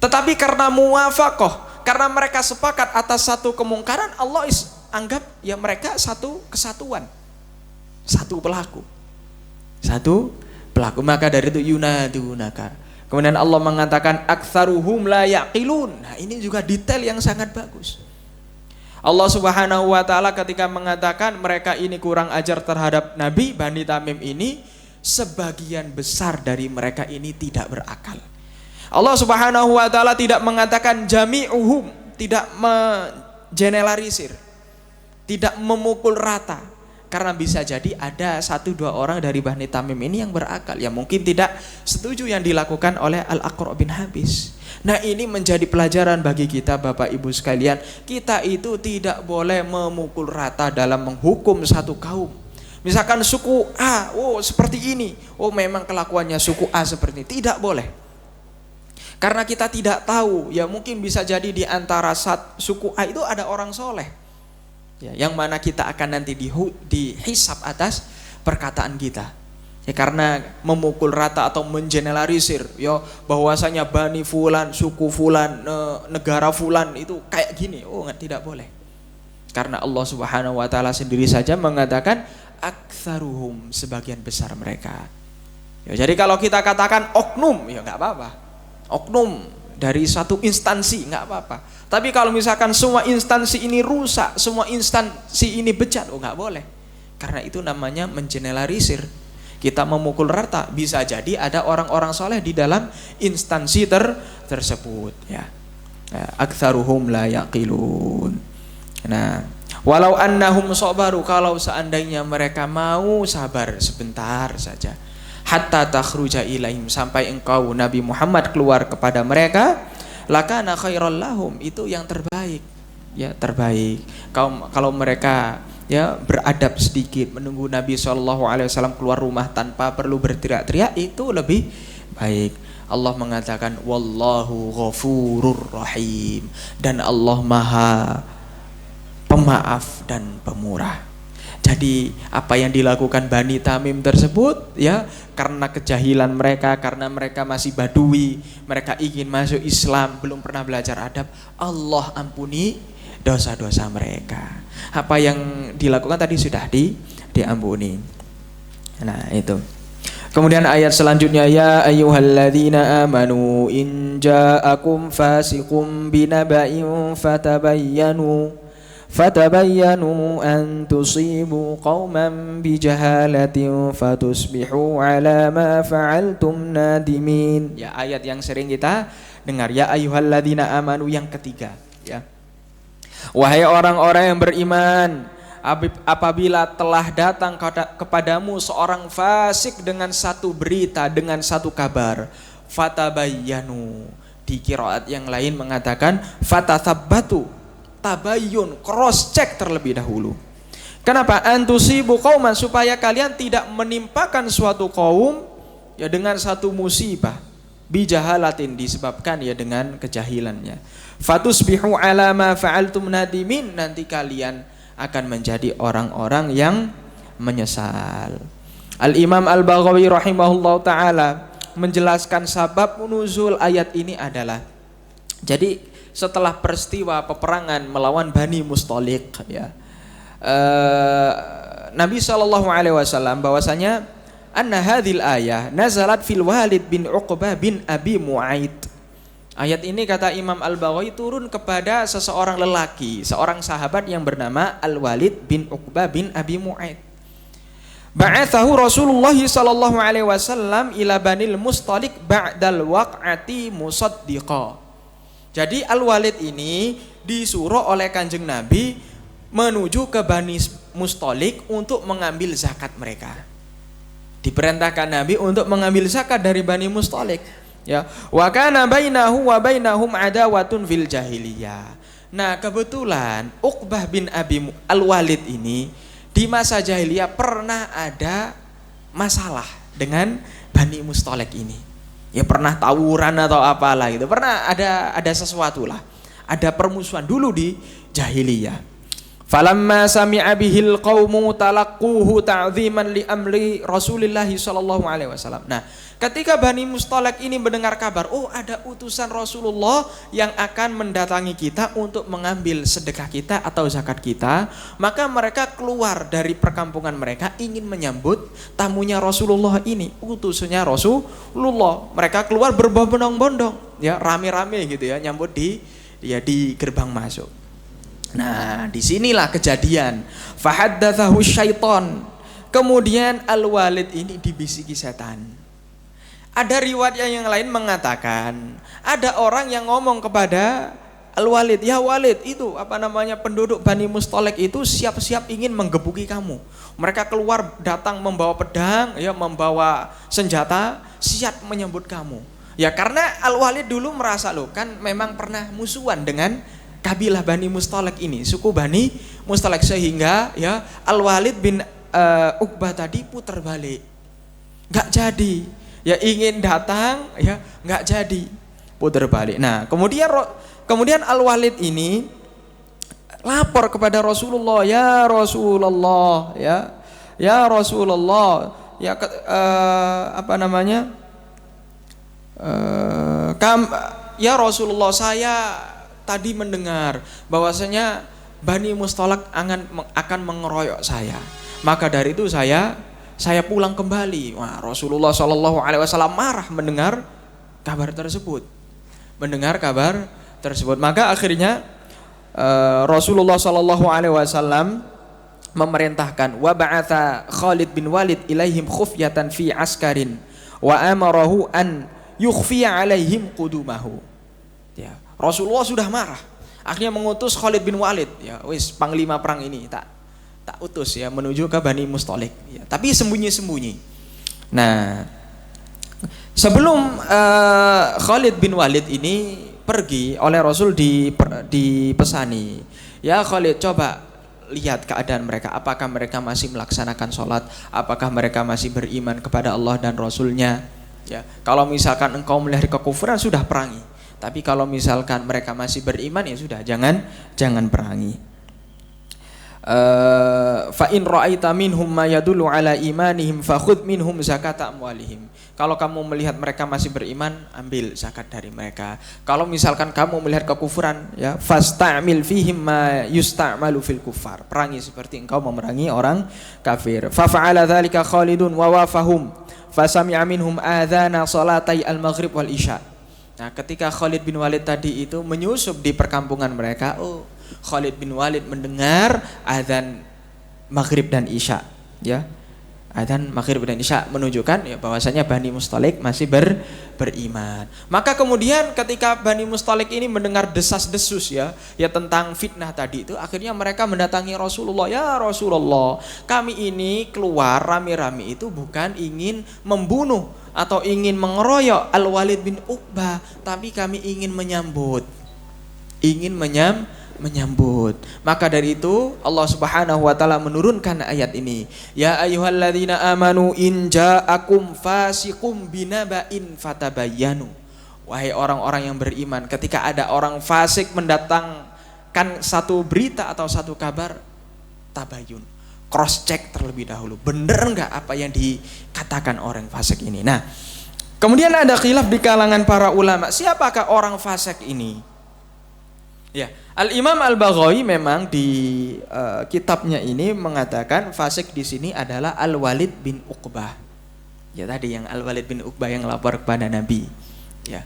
Tetapi karena muwafaqah, karena mereka sepakat atas satu kemungkaran, Allah anggap ya mereka satu kesatuan, satu pelaku. Maka dari itu yunadunaka. Kemudian Allah mengatakan aktsaruhum la yaqilun. Nah, ini juga detail yang sangat bagus. Allah Subhanahu wa taala ketika mengatakan mereka ini kurang ajar terhadap Nabi, Bani Tamim ini, sebagian besar dari mereka ini tidak berakal. Allah Subhanahu wa taala tidak mengatakan jami'uhum, tidak mengeneralisir, tidak memukul rata, karena bisa jadi ada 1-2 orang dari Bani Tamim ini yang berakal, yang mungkin tidak setuju yang dilakukan oleh Al-Aqra' bin Habis. Nah, ini menjadi pelajaran bagi kita Bapak Ibu sekalian. Kita itu tidak boleh memukul rata dalam menghukum satu kaum. Misalkan suku A, oh seperti ini, oh memang kelakuannya suku A seperti ini, tidak boleh. Karena kita tidak tahu, ya mungkin bisa jadi di antara suku A itu ada orang soleh, ya, yang mana kita akan nanti dihisab atas perkataan kita. Ya, karena memukul rata atau mengeneralisir, ya bahwasanya Bani Fulan, suku Fulan, negara Fulan itu kayak gini, oh tidak boleh. Karena Allah Subhanahu wa taala sendiri saja mengatakan aktsaruhum, sebagian besar mereka. Ya, jadi kalau kita katakan oknum, ya nggak apa-apa. Oknum dari satu instansi nggak apa-apa. Tapi kalau misalkan semua instansi ini rusak, semua instansi ini bejat, oh nggak boleh. Karena itu namanya mengeneralisir. Kita memukul rata, bisa jadi ada orang-orang soleh di dalam instansi tersebut. Ya, aktsaruhum la yaqilun. Nah, walau annahum sabaru, kalau seandainya mereka mau sabar sebentar saja, hatta takhruja ilaihim, sampai engkau Nabi Muhammad keluar kepada mereka, lakana khairal lahum, itu yang terbaik. Ya, terbaik. Kalau mereka ya beradab sedikit, menunggu Nabi SAW keluar rumah tanpa perlu berteriak-teriak, itu lebih baik. Allah mengatakan wallahu ghafurur rahim, dan Allah Maha pemaaf dan pemurah. Jadi apa yang dilakukan Bani Tamim tersebut ya karena kejahilan mereka, karena mereka masih badui, mereka ingin masuk Islam, belum pernah belajar adab, Allah ampuni dosa-dosa mereka. Apa yang dilakukan tadi sudah diampuni. Nah, itu. Kemudian ayat selanjutnya, ya ayyuhalladzina amanu in ja'akum fasiqum binaba'in fatabayyanu an tusibu qauman bijahalatin fatusbihu ala ma fa'altum nadimin. Ya, ayat yang sering kita dengar, ya ayyuhalladzina amanu, yang ketiga ya. Wahai orang-orang yang beriman, apabila telah datang kepadamu seorang fasik dengan satu berita, dengan satu kabar, fatabayyanu. Di qiraat yang lain mengatakan fatathabbatu, tabayyun, cross check terlebih dahulu. Kenapa? Antusibu qauman, supaya kalian tidak menimpakan suatu kaum ya dengan satu musibah, bijahalatin, disebabkan ya dengan kejahilannya. Fatusbihu ala ma fa'altum nadimin, nanti kalian akan menjadi orang-orang yang menyesal. Al-Imam Al-Baghawi rahimahullah ta'ala menjelaskan sabab nuzul ayat ini adalah, jadi setelah peristiwa peperangan melawan Bani Mustaliq ya, Nabi SAW bahwasanya anna hadhil ayah nazalat fil Walid bin Uqbah bin Abi Mu'aid. Ayat ini kata Imam Al-Baghawi turun kepada seseorang lelaki, seorang sahabat yang bernama Al-Walid bin Uqbah bin Abi Mu'aid. Ba'athahu Rasulullah sallallahu alaihi wasallam ila Banil Mustalik ba'dal waq'ati musaddiqa. Jadi Al-Walid ini disuruh oleh Kanjeng Nabi menuju ke Bani Mustalik untuk mengambil zakat mereka. Diperintahkan Nabi untuk mengambil zakat dari Bani Mustalik. Ya, wa kana bainahu wa bainahum adawatun fil jahiliyah. Nah, kebetulan Uqbah bin Abi Al-Walid ini di masa jahiliyah pernah ada masalah dengan Bani Mustalik ini. Ya pernah tawuran atau apalah gitu. Pernah ada sesuatu lah. Ada permusuhan dulu di jahiliyah. Falamma sami'a bihil qaumu talaqquhu ta'dhiman li amri Rasulillah sallallahu alaihi wasallam. Nah, ketika Bani Mustalik ini mendengar kabar, oh ada utusan Rasulullah yang akan mendatangi kita untuk mengambil sedekah kita atau zakat kita, maka mereka keluar dari perkampungan mereka ingin menyambut tamunya Rasulullah ini, utusannya Rasulullah. Mereka keluar berbondong-bondong, ya rame-rame gitu ya, nyambut di gerbang masuk. Nah, disinilah kejadian. Fahaddatsahu syaiton. Kemudian Al-Walid ini dibisiki setan. Ada riwayat yang lain mengatakan ada orang yang ngomong kepada Al-Walid, ya Walid, itu penduduk Bani Mustalik itu siap-siap ingin menggebuki kamu. Mereka keluar datang membawa pedang, ya membawa senjata, siap menyambut kamu. Ya karena Al-Walid dulu merasa loh kan memang pernah musuhan dengan kabilah Bani Mustalik ini, suku Bani Mustalik, sehingga ya Al-Walid bin Uqbah tadi putar balik, nggak jadi, ya ingin datang ya nggak jadi, putar balik. Nah kemudian Al-Walid ini lapor kepada Rasulullah, ya Rasulullah, ya Rasulullah, ya ya Rasulullah, saya tadi mendengar bahwasanya Bani Mustalik akan mengeroyok saya. Maka dari itu saya pulang kembali. Wah, Rasulullah Shallallahu alaihi wasallam marah mendengar kabar tersebut. Maka akhirnya Rasulullah Shallallahu alaihi wasallam memerintahkan wa ba'atha Khalid bin Walid ilaihim khufyatan fi askarin wa amarahu an yukhfiya alaihim qudumahu. Ya, Rasulullah sudah marah, akhirnya mengutus Khalid bin Walid, ya wis panglima perang ini tak utus ya menuju ke Bani Mustalik, ya, tapi sembunyi-sembunyi. Nah, sebelum Khalid bin Walid ini pergi oleh Rasul dipesani, ya Khalid, coba lihat keadaan mereka, apakah mereka masih melaksanakan sholat, apakah mereka masih beriman kepada Allah dan Rasulnya. Ya, kalau misalkan engkau melihat kekufuran sudah perangi. Tapi kalau misalkan mereka masih beriman ya sudah jangan perangi. Fa in ra'aita minhum ma yadullu ala imanihim fakhudh minhum zakata amwalihim. Kalau kamu melihat mereka masih beriman, ambil zakat dari mereka. Kalau misalkan kamu melihat kekufuran, ya fasta'mil fihim ma yusta'malu fil kuffar. Perangi seperti engkau memerangi orang kafir. Fa fa'ala dzalika Khalidun wa wafahum fasami'a minhum adzana salatai al-maghrib wal isya. Nah, ketika Khalid bin Walid tadi itu menyusup di perkampungan mereka, oh Khalid bin Walid mendengar azan maghrib dan isya, ya azan maghrib dan isya menunjukkan ya bahwasanya Bani Mustalik masih beriman. Maka kemudian ketika Bani Mustalik ini mendengar desas-desus ya tentang fitnah tadi itu, akhirnya mereka mendatangi Rasulullah, ya Rasulullah, kami ini keluar rame-rame itu bukan ingin membunuh atau ingin mengeroyok Al-Walid bin Uqbah, tapi kami ingin menyambut. Maka dari itu Allah Subhanahu wa taala menurunkan ayat ini. Ya ayyuhalladzina amanu in ja'akum fasiqum binaba'in fatabayyanu. Wahai orang-orang yang beriman, ketika ada orang fasik mendatangkan satu berita atau satu kabar, tabayyun, cross check terlebih dahulu, benar enggak apa yang dikatakan orang fasik ini. Nah, kemudian ada khilaf di kalangan para ulama, siapakah orang fasik ini? Ya, Al-Imam Al-Baghawi memang di kitabnya ini mengatakan fasik di sini adalah Al-Walid bin Uqbah. Ya tadi yang Al-Walid bin Uqbah yang lapor kepada Nabi. Ya.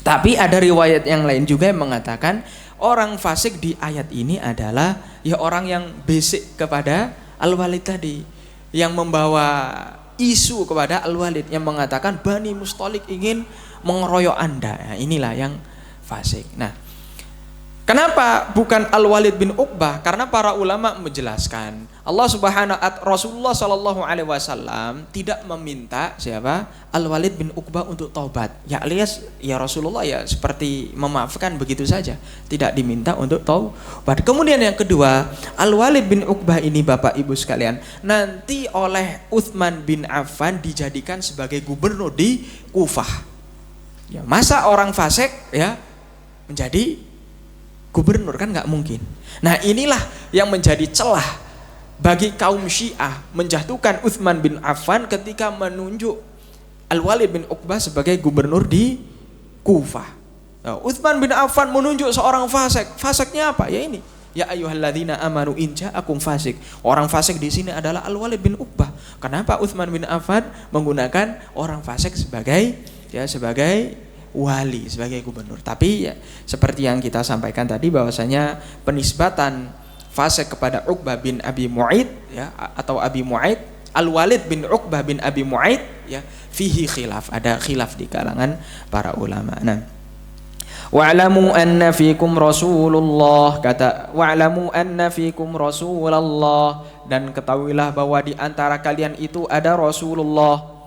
Tapi ada riwayat yang lain juga yang mengatakan orang fasik di ayat ini adalah ya orang yang basic kepada Al-Walid tadi, yang membawa isu kepada Al-Walid yang mengatakan Bani Mustalik ingin mengeroyok Anda. Nah, inilah yang fasik. Nah, kenapa bukan Al-Walid bin Uqbah? Karena para ulama menjelaskan Rasulullah Shallallahu Alaihi Wasallam tidak meminta siapa Al-Walid bin Uqbah untuk taubat. Ya alias ya Rasulullah ya seperti memaafkan begitu saja, tidak diminta untuk taubat. Kemudian yang kedua, Al-Walid bin Uqbah ini Bapak Ibu sekalian nanti oleh Utsman bin Affan dijadikan sebagai gubernur di Kufah. Ya, masa orang fasik ya menjadi gubernur, kan nggak mungkin. Nah, inilah yang menjadi celah bagi kaum Syiah menjatuhkan Utsman bin Affan ketika menunjuk Al-Walid bin Uqbah sebagai gubernur di Kufah. Nah, Utsman bin Affan menunjuk seorang fasik. Fasiknya apa? Ya ini. Ya ayyuhalladzina amanu in ja'akum fasik. Orang fasik di sini adalah Al-Walid bin Uqbah. Kenapa Utsman bin Affan menggunakan orang fasik sebagai wali, sebagai gubernur? Tapi ya, seperti yang kita sampaikan tadi bahwasanya penisbatan fasik kepada Uqbah bin Abi Mu'aid ya, atau Abi Mu'aid, Al-Walid bin Uqbah bin Abi Mu'aid ya, fihi khilaf, ada khilaf di kalangan para ulama. Nah, wa'lamu anna fikum Rasulullah, kata wa'lamu anna fikum Rasulullah, dan ketahuilah bahwa di antara kalian itu ada Rasulullah.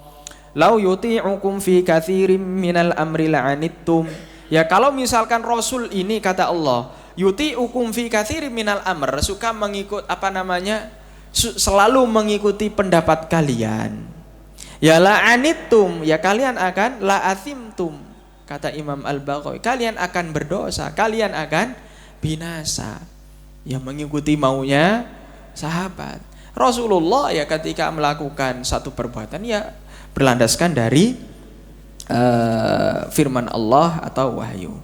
Lau yuti'ukum fi katsirin minal amri la'anittum. Ya kalau misalkan Rasul ini kata Allah, yuti'ukum fi katsirin minal amr, suka mengikut selalu mengikuti pendapat kalian. Ya la'anittum, ya kalian akan la'athimtum. Kata Imam Al-Baghawi, kalian akan berdosa, kalian akan binasa. Ya mengikuti maunya sahabat. Rasulullah ya ketika melakukan satu perbuatan ya berlandaskan dari firman Allah atau wahyu.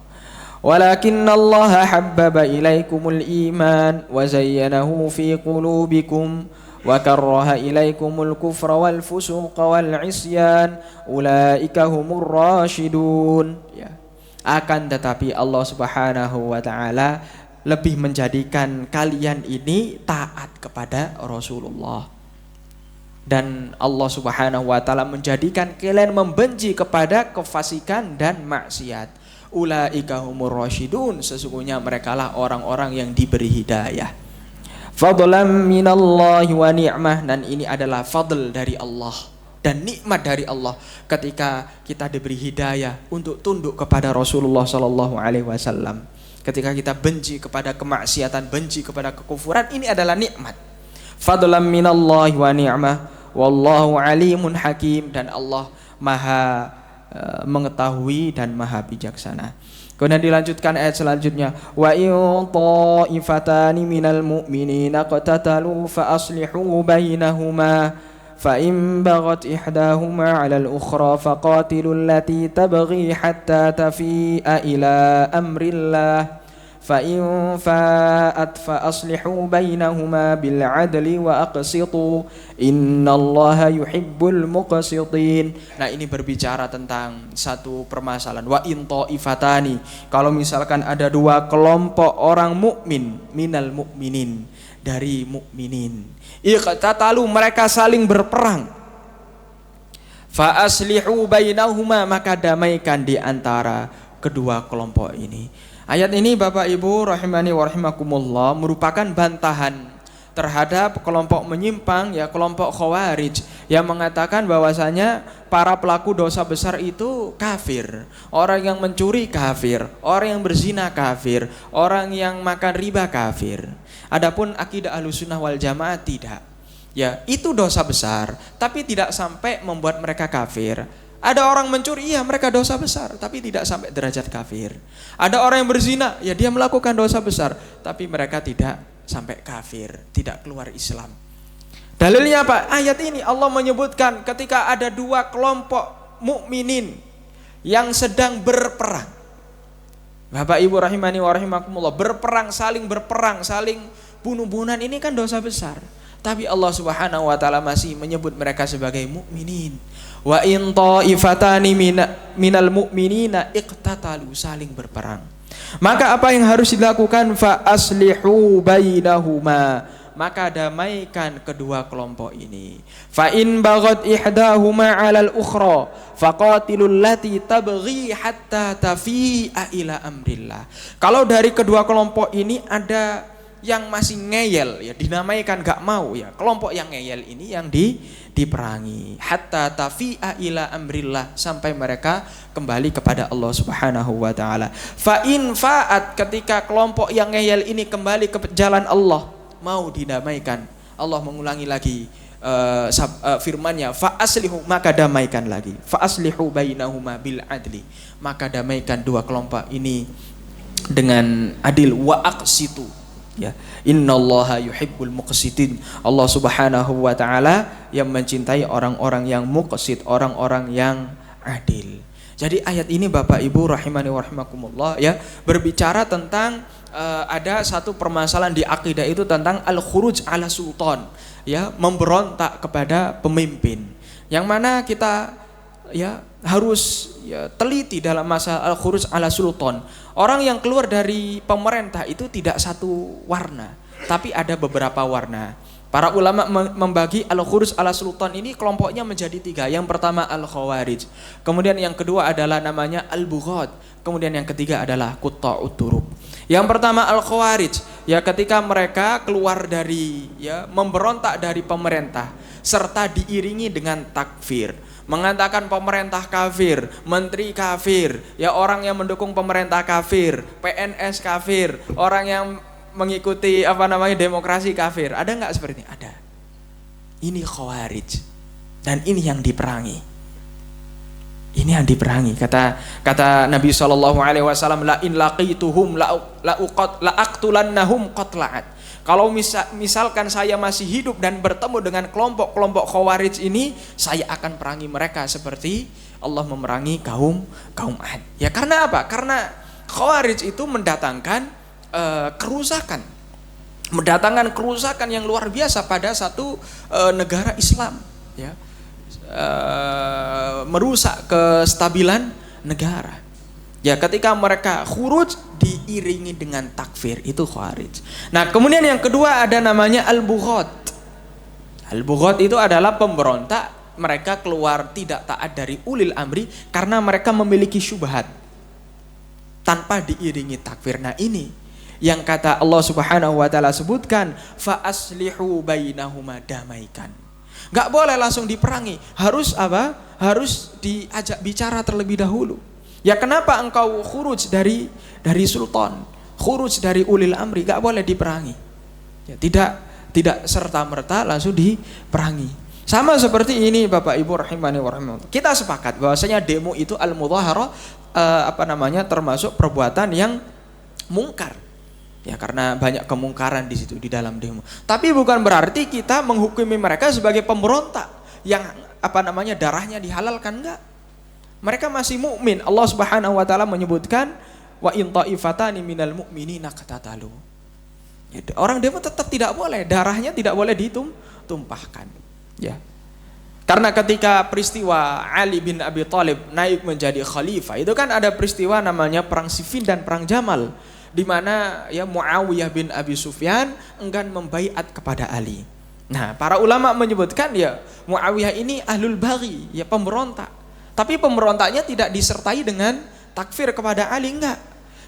Walakinnallaha habbaba ilaikumul iman wa zayyanahu fi qulubikum wa karraha ilaikumul kufra wal fusuqa wal isyan ulaika humur rasyidun. Ya. Akan tetapi Allah Subhanahu wa taala lebih menjadikan kalian ini taat kepada Rasulullah. Dan Allah Subhanahu wa taala menjadikan kalian membenci kepada kefasikan dan maksiat. Ulaika humur rasyidun, sesungguhnya merekalah orang-orang yang diberi hidayah. Fadlan minallahi wa ni'mah, dan ini adalah fadl dari Allah dan nikmat dari Allah ketika kita diberi hidayah untuk tunduk kepada Rasulullah sallallahu alaihi wasallam. Ketika kita benci kepada kemaksiatan, benci kepada kekufuran, ini adalah nikmat. Fadlan minallahi wa ni'mah wallahu alimun hakim, dan Allah maha mengetahui dan maha bijaksana. Kemudian dilanjutkan ayat selanjutnya, wa in ta'ifatani minal mu'minina qatatalu fa aslihu bainahuma fa in baghat ihdahuma 'alal ukhra faqatilul lati tabghi hatta tafi'a ila amrillah fa in fa'at fa aslihu bainahuma bil 'adli wa aqsitu innallaha yuhibbul muqsitin. Nah, ini berbicara tentang satu permasalahan. Wa in ta'ifatani, kalau misalkan ada dua kelompok orang mukmin, minal mukminin, dari mukminin, iqtatalu, mereka saling berperang, fa aslihu bainahuma, maka damaikan di antara kedua kelompok ini. Ayat ini Bapak Ibu rahimani wa rahimakumullah merupakan bantahan terhadap kelompok menyimpang, ya kelompok Khawarij, yang mengatakan bahwasanya para pelaku dosa besar itu kafir. Orang yang mencuri kafir, orang yang berzina kafir, orang yang makan riba kafir. Adapun akidah Ahlussunnah wal Jamaah tidak. Ya, itu dosa besar, tapi tidak sampai membuat mereka kafir. Ada orang mencuri, iya mereka dosa besar, tapi tidak sampai derajat kafir. Ada orang yang berzina, ya dia melakukan dosa besar, tapi mereka tidak sampai kafir, tidak keluar Islam. Dalilnya apa? Ayat ini Allah menyebutkan ketika ada dua kelompok mukminin yang sedang berperang. Bapak Ibu rahimani wa rahimakumullah, berperang, saling bunuh-bunuhan, ini kan dosa besar. Tapi Allah Subhanahu wa taala masih menyebut mereka sebagai mukminin. Wa in ta'ifatani minal mu'minina iqtatalu, saling berperang. Maka apa yang harus dilakukan? Fa aslihu bainahuma, maka damaikan kedua kelompok ini. Fa in baghat ihdahuma 'alal ukhra faqatilul lati tabghi hatta tafi'a ila amrillah. Kalau dari kedua kelompok ini ada yang masih ngeyel, ya dinamaikan gak mau, ya kelompok yang ngeyel ini yang diperangi hatta tafi'a ila amrillah, sampai mereka kembali kepada Allah Subhanahu wa taala. Fa in fa'at, ketika kelompok yang ngeyel ini kembali ke jalan Allah, mau didamaikan, Allah mengulangi lagi firman-Nya, fa aslihu, maka damaikan lagi, fa aslihu bainahuma bil adli, maka damaikan dua kelompok ini dengan adil, wa aqsitu, ya, innallaha yuhibbul muqsitin. Allah Subhanahu wa taala yang mencintai orang-orang yang muqsit, orang-orang yang adil. Jadi ayat ini Bapak Ibu rahimani wa rahimakumullah, ya, berbicara tentang ada satu permasalahan di akidah itu tentang al-khuruj ala sultan, ya, memberontak kepada pemimpin. Yang mana kita, ya, harus, ya, teliti dalam masalah al-khuruj ala sultan. Orang yang keluar dari pemerintah itu tidak satu warna, tapi ada beberapa warna. Para ulama membagi al-khuruj ala sultan ini kelompoknya menjadi tiga. Yang pertama al-khawarij, kemudian yang kedua adalah namanya al-bughat, kemudian yang ketiga adalah qutta'ut turub. Yang pertama al-khawarij, ya, ketika mereka keluar dari, ya, memberontak dari pemerintah serta diiringi dengan takfir, mengatakan pemerintah kafir, menteri kafir, ya, orang yang mendukung pemerintah kafir, PNS kafir, orang yang mengikuti demokrasi kafir. Ada nggak seperti ini? Ada. Ini khawarij, dan ini yang diperangi. Ini yang diperangi. Kata Nabi SAW, la in laqituhum la aqtulannahum qatla'at. Kalau misalkan saya masih hidup dan bertemu dengan kelompok-kelompok khawarij ini, saya akan perangi mereka seperti Allah memerangi kaum Ad. Ya, karena apa? Karena khawarij itu mendatangkan kerusakan, mendatangkan kerusakan yang luar biasa pada satu negara Islam, ya, merusak kestabilan negara. Ya, ketika mereka khuruj diiringi dengan takfir, itu khawarij. Nah, kemudian yang kedua ada namanya al-bughat. Al-bughat itu adalah pemberontak, mereka keluar tidak taat dari ulil amri karena mereka memiliki syubhat tanpa diiringi takfir. Nah, ini yang kata Allah Subhanahu wa taala sebutkan, fa aslihu bainahuma, damaikan. Enggak boleh langsung diperangi, harus apa? Harus diajak bicara terlebih dahulu. Ya, kenapa engkau khuruj dari sultan, khuruj dari ulil amri, enggak boleh diperangi. Ya, tidak serta-merta langsung diperangi. Sama seperti ini Bapak Ibu rahimani wa rahimakumullah. Kita sepakat bahwasanya demo itu al-mudzaharah termasuk perbuatan yang mungkar. Ya, karena banyak kemungkaran di situ di dalam demo. Tapi bukan berarti kita menghukumi mereka sebagai pemberontak yang darahnya dihalalkan, enggak. Mereka masih mukmin. Allah Subhanahu wa taala menyebutkan wa in ta'ifatani minal mu'minina qatatalu. Ya, orang demo tetap tidak boleh, darahnya tidak boleh ditumpahkan. Ya. Karena ketika peristiwa Ali bin Abi Thalib naik menjadi khalifah, itu kan ada peristiwa namanya perang Siffin dan perang Jamal, di mana, ya, Muawiyah bin Abi Sufyan enggan membaiat kepada Ali. Nah, para ulama menyebutkan, ya, Muawiyah ini ahlul baghi, ya, pemberontak. Tapi pemberontaknya tidak disertai dengan takfir kepada Ali, enggak.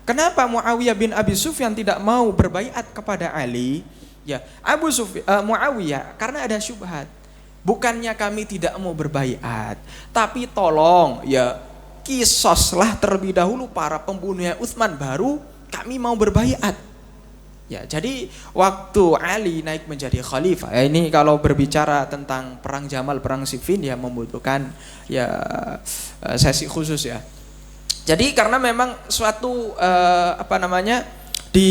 Kenapa Muawiyah bin Abi Sufyan tidak mau berbaiat kepada Ali? Ya, Muawiyah karena ada syubhat. Bukannya kami tidak mau berbaiat, tapi tolong, ya, kisoslah terlebih dahulu para pembunuhnya Utsman, baru kami mau berbaiat. Ya, jadi waktu Ali naik menjadi khalifah, ya, ini kalau berbicara tentang perang Jamal, perang Siffin, ya, membutuhkan, ya, sesi khusus, ya. Jadi karena memang suatu di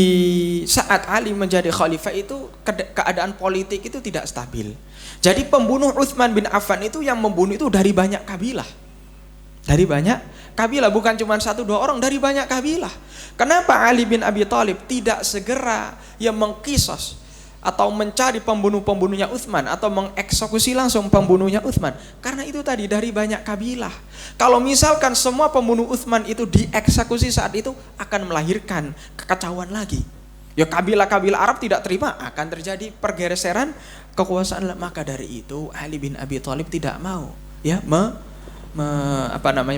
saat Ali menjadi khalifah itu keadaan politik itu tidak stabil. Jadi pembunuh Utsman bin Affan itu yang membunuh itu dari banyak kabilah. Dari banyak kabilah, bukan cuma 1-2 orang, dari banyak kabilah. Kenapa Ali bin Abi Thalib tidak segera yang mengkisos atau mencari pembunuh-pembunuhnya Utsman atau mengeksekusi langsung pembunuhnya Utsman. Karena itu tadi dari banyak kabilah. Kalau misalkan semua pembunuh Utsman itu dieksekusi saat itu akan melahirkan kekacauan lagi. Ya kabilah-kabilah Arab tidak terima, akan terjadi pergeseran kekuasaan. Maka dari itu Ali bin Abi Thalib tidak mau ya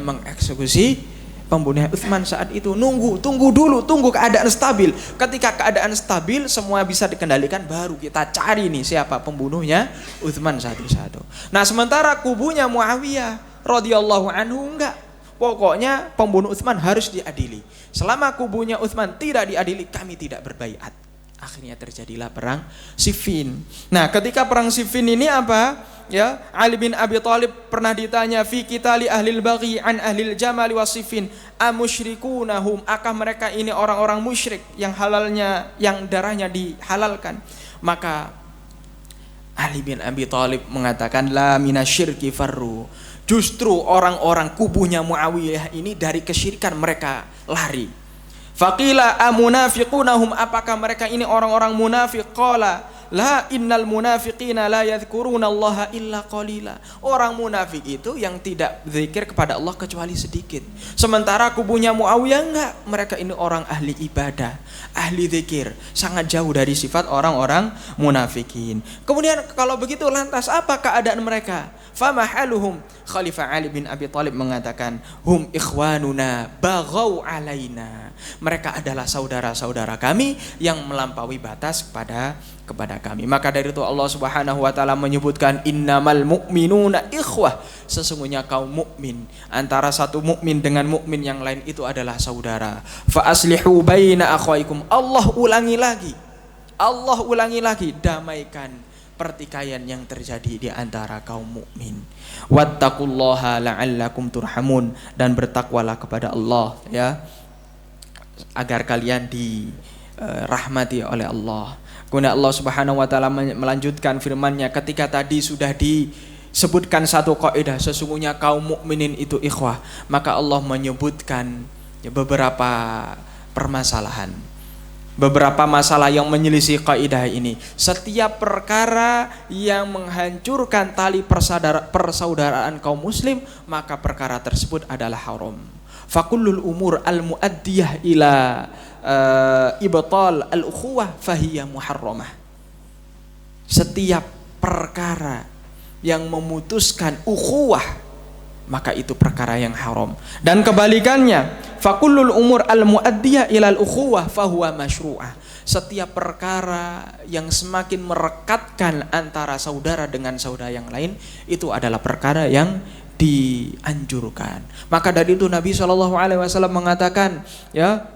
mengeksekusi pembunuh Utsman saat itu. Tunggu dulu, tunggu keadaan stabil. Ketika keadaan stabil, semua bisa dikendalikan, baru kita cari nih siapa pembunuhnya Utsman satu-satu. Nah, sementara kubunya Muawiyah radhiyallahu anhu enggak. Pokoknya pembunuh Utsman harus diadili. Selama kubunya Utsman tidak diadili, kami tidak berbaiat. Akhirnya terjadilah perang Siffin. Nah, ketika perang Siffin ini apa? Ya, Ali bin Abi Thalib pernah ditanya fi qitali ahlil baghi an ahlil jamal wa Siffin amusyrikunahum, akah mereka ini orang-orang musyrik yang halalnya, yang darahnya dihalalkan? Maka Ali bin Abi Thalib mengatakan la minasyirki farru. Justru orang-orang kubunya Muawiyah ini dari kesyirikan mereka lari. Faqila amunafiqunahum, apakah mereka ini orang-orang munafik? Qala la innal munafiqina la yadhkuruna Allah illa qalila. Orang munafik itu yang tidak berzikir kepada Allah kecuali sedikit. Sementara kubunya Muawiyah enggak, mereka ini orang ahli ibadah, ahli zikir, sangat jauh dari sifat orang-orang munafikin. Kemudian kalau begitu lantas apa keadaan mereka? Famahaluhum, Khalifah Ali bin Abi Thalib mengatakan, hum ikhwanuna baghaw alaina. Mereka adalah saudara-saudara kami yang melampaui batas kepada kami. Maka dari itu Allah Subhanahu wa taala menyebutkan innamal mu'minuna ikhwah. Sesungguhnya kaum mukmin, antara satu mukmin dengan mukmin yang lain itu adalah saudara. Fa aslihu baina akhwaikum. Allah ulangi lagi, damaikan pertikaian yang terjadi di antara kaum mukmin. Wattaqullaha la'allakum turhamun, dan bertakwalah kepada Allah ya, agar kalian dirahmati oleh Allah. Kemudian Allah Subhanahu wa taala melanjutkan firman-Nya ketika tadi sudah disebutkan satu kaidah, sesungguhnya kaum mukminin itu ikhwah, maka Allah menyebutkan beberapa permasalahan. Beberapa masalah yang menyelisih kaidah ini. Setiap perkara yang menghancurkan tali persaudaraan kaum muslim, maka perkara tersebut adalah haram. Fakullul umur al-muaddiyah ila ibtal al-ukhuwah fahiya muharramah. Setiap perkara yang memutuskan ukhuwah, maka itu perkara yang haram. Dan kebalikannya, fakullul umur al-muaddiyah ilal ukhuwah fahuwa masyru'ah. Setiap perkara yang semakin merekatkan antara saudara dengan saudara yang lain, itu adalah perkara yang dianjurkan. Maka dari itu Nabi SAW mengatakan ya,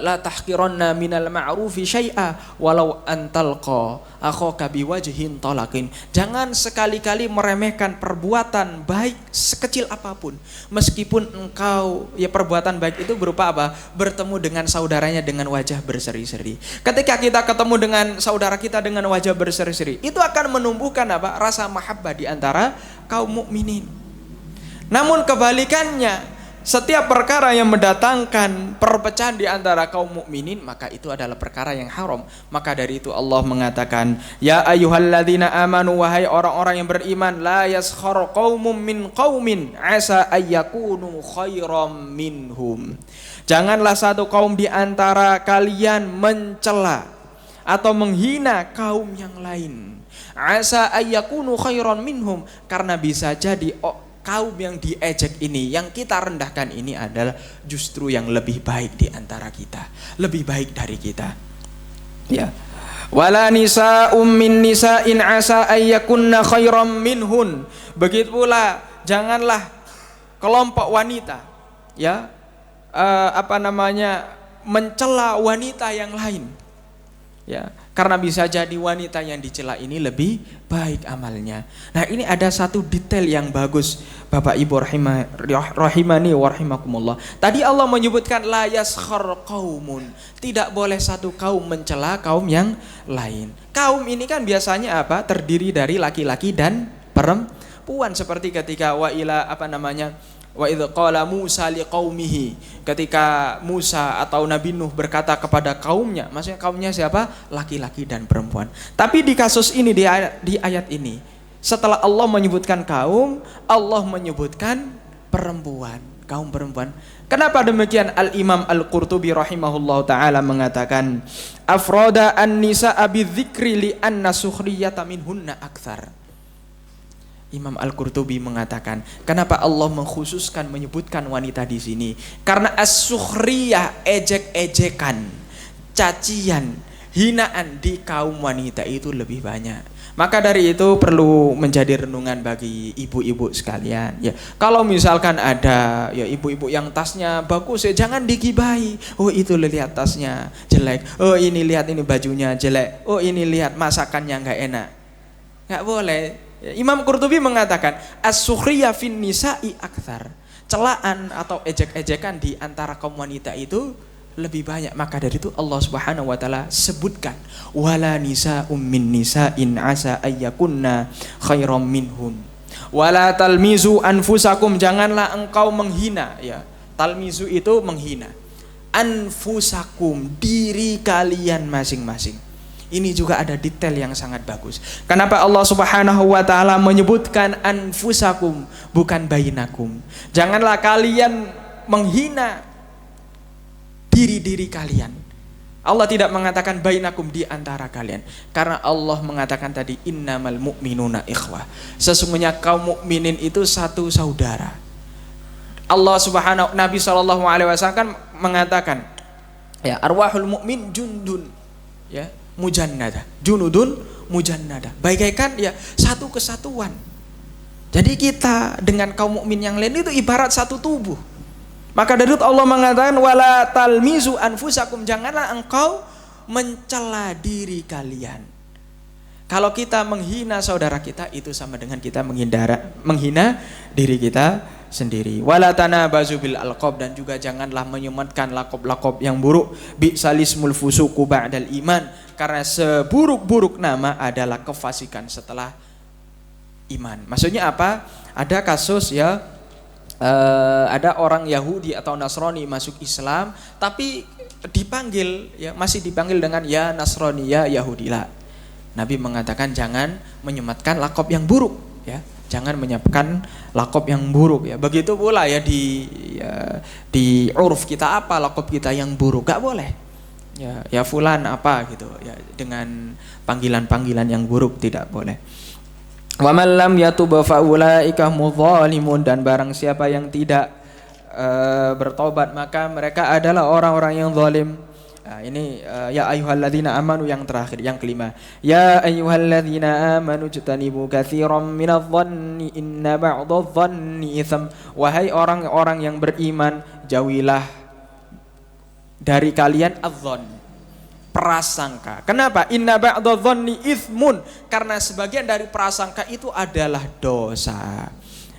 la tahqiranna minal ma'rufi syai'a walau antalqa akhaka biwajhin talaqin. Jangan sekali-kali meremehkan perbuatan baik sekecil apapun, meskipun engkau ya, perbuatan baik itu berupa apa? Bertemu dengan saudaranya dengan wajah berseri-seri. Ketika kita ketemu dengan saudara kita dengan wajah berseri-seri, itu akan menumbuhkan apa? Rasa mahabbah di antara kaum mukminin. Namun kebalikannya, setiap perkara yang mendatangkan perpecahan di antara kaum mukminin, maka itu adalah perkara yang haram. Maka dari itu Allah mengatakan, ya ayyuhalladzina amanu, wahai orang-orang yang beriman, la yaskhar qaumum min qaumin asa ayyakunu khairam minhum. Janganlah satu kaum di antara kalian mencela atau menghina kaum yang lain. Asa ayyakunu khairan minhum, karena bisa jadi kaum yang diejek ini, yang kita rendahkan ini adalah justru yang lebih baik di antara kita, lebih baik dari kita. Ya. Wala nisa'um min nisa'in asa ayyakunna khairam minhun. Begitu pula janganlah kelompok wanita ya mencela wanita yang lain. Ya, karena bisa jadi wanita yang dicela ini lebih baik amalnya. Nah, ini ada satu detail yang bagus Bapak Ibu rahimani wa rahimakumullah. Tadi Allah menyebutkan la yaskhar qaumun, tidak boleh satu kaum mencela kaum yang lain. Kaum ini kan biasanya apa? Terdiri dari laki-laki dan perempuan, seperti ketika Wa idz qala Musa liqaumihi, ketika Musa atau Nabi Nuh berkata kepada kaumnya, maksudnya kaumnya siapa? Laki-laki dan perempuan. Tapi di kasus ini, di ayat ini, setelah Allah menyebutkan kaum, Allah menyebutkan perempuan, kaum perempuan. Kenapa demikian? Al-Imam Al-Qurtubi rahimahullah ta'ala mengatakan, afroda an-nisa bidzikri li anna sukhriyata minhunna akthar. Imam Al-Qurtubi mengatakan, kenapa Allah mengkhususkan menyebutkan wanita di sini? Karena as-sukhriyah, ejek-ejekan, cacian, hinaan di kaum wanita itu lebih banyak. Maka dari itu perlu menjadi renungan bagi ibu-ibu sekalian. Ya, kalau misalkan ada ya ibu-ibu yang tasnya bagus, ya jangan digibahi. Oh itu lihat tasnya jelek. Oh ini lihat ini bajunya jelek. Oh ini lihat masakannya nggak enak. Nggak boleh. Imam Qurtubi mengatakan as-sukhriyah fin nisa'i akthar. Celaan atau ejek-ejekan di antara kaum wanita itu lebih banyak. Maka dari itu Allah Subhanahu wa taala sebutkan wala nisa'um min nisa'in asa ayyakunna khairam minhun. Wala talmizu anfusakum, janganlah engkau menghina, ya. Talmizu itu menghina. Anfusakum, diri kalian masing-masing. Ini juga ada detail yang sangat bagus. Kenapa Allah Subhanahu wa taala menyebutkan anfusakum bukan bainakum? Janganlah kalian menghina diri-diri kalian. Allah tidak mengatakan bainakum, di antara kalian. Karena Allah mengatakan tadi innamal mu'minuna ikhwah. Sesungguhnya kaum mukminin itu satu saudara. Allah Subhanahu, Nabi sallallahu alaihi wasallam kan mengatakan, ya, arwahul mukmin jundun, ya, mujannada, junudun mujannada, bagaikan ya satu kesatuan. Jadi kita dengan kaum mukmin yang lain itu ibarat satu tubuh. Maka dari itu Allah mengatakan wala talmizu anfusakum, janganlah engkau mencela diri kalian. Kalau kita menghina saudara kita, itu sama dengan kita menghina diri kita sendiri. Wala tanabazu bil alqab, dan juga janganlah menyematkan lakob-lakob yang buruk. Bi'salismul fusuqu ba'dal iman, karena seburuk-buruk nama adalah kefasikan setelah iman. Maksudnya apa? Ada kasus ya, ada orang Yahudi atau Nasrani masuk Islam, tapi dipanggil ya, masih dipanggil dengan ya Nasrani, ya Yahudi lah. Nabi mengatakan jangan menyematkan lakob yang buruk, ya. Jangan menyiapkan lakob yang buruk, ya. Begitu pula ya di uruf kita, apa lakob kita yang buruk, gak boleh. Ya fulan apa gitu, ya, dengan panggilan-panggilan yang buruk tidak boleh. Wa man lam yatub fa ulaika mudzalimun, dan barang siapa yang tidak bertobat maka mereka adalah orang-orang yang zalim. Nah, ini ya ayyuhalladzina amanu yang terakhir, yang kelima. Ya ayyuhalladzina amanu jtanibu katsiran minadh-dhanni inna ba'dadh-dhanni itsam. Wahai orang-orang yang beriman, jauhilah dari kalian adh-dhann, prasangka. Kenapa? Inna ba'dadh-dhanni itsmun, karena sebagian dari prasangka itu adalah dosa.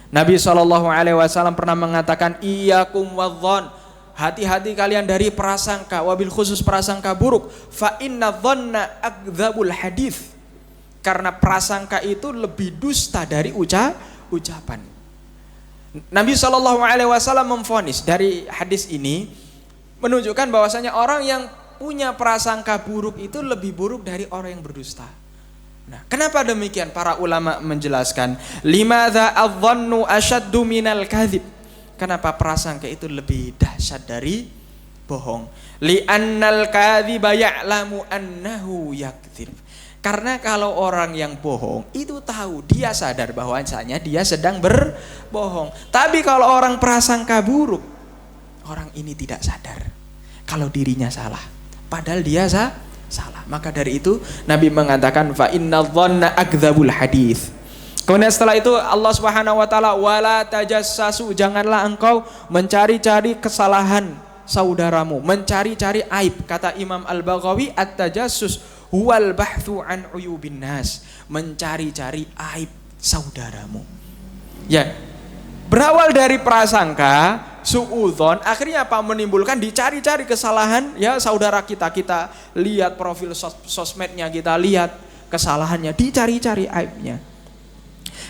Nabi SAW pernah mengatakan iyyakum wadh-dhann, hati-hati kalian dari prasangka, wabil khusus prasangka buruk. Fa inna dhanna akdzabul hadits, karena prasangka itu lebih dusta dari ucapan. Nabi SAW memvonis dari hadis ini menunjukkan bahwasanya orang yang punya prasangka buruk itu lebih buruk dari orang yang berdusta. Nah, kenapa demikian? Para ulama menjelaskan, limadza adh-dhannu ashaddu minal kadzib. Kenapa prasangka itu lebih dahsyat dari bohong? Li'annal kadziba ya'lamu annahu yakdzib. Karena kalau orang yang bohong itu tahu, dia sadar bahwasanya dia sedang berbohong. Tapi kalau orang prasangka buruk, orang ini tidak sadar kalau dirinya salah, padahal dia salah. Maka dari itu Nabi mengatakan fa innadh-dhanna akdzabul hadits. Kemudian setelah itu Allah Subhanahu wa taala wala tajassasu, janganlah engkau mencari-cari kesalahan saudaramu, mencari-cari aib. Kata Imam Al-Baghawi, at-tajassus huwal bahthu an uyubin nas, mencari-cari aib saudaramu. Ya, berawal dari prasangka, suudzon, akhirnya apa? Menimbulkan dicari-cari kesalahan ya saudara kita. Kita lihat profil sosmednya, kita lihat kesalahannya, dicari-cari aibnya.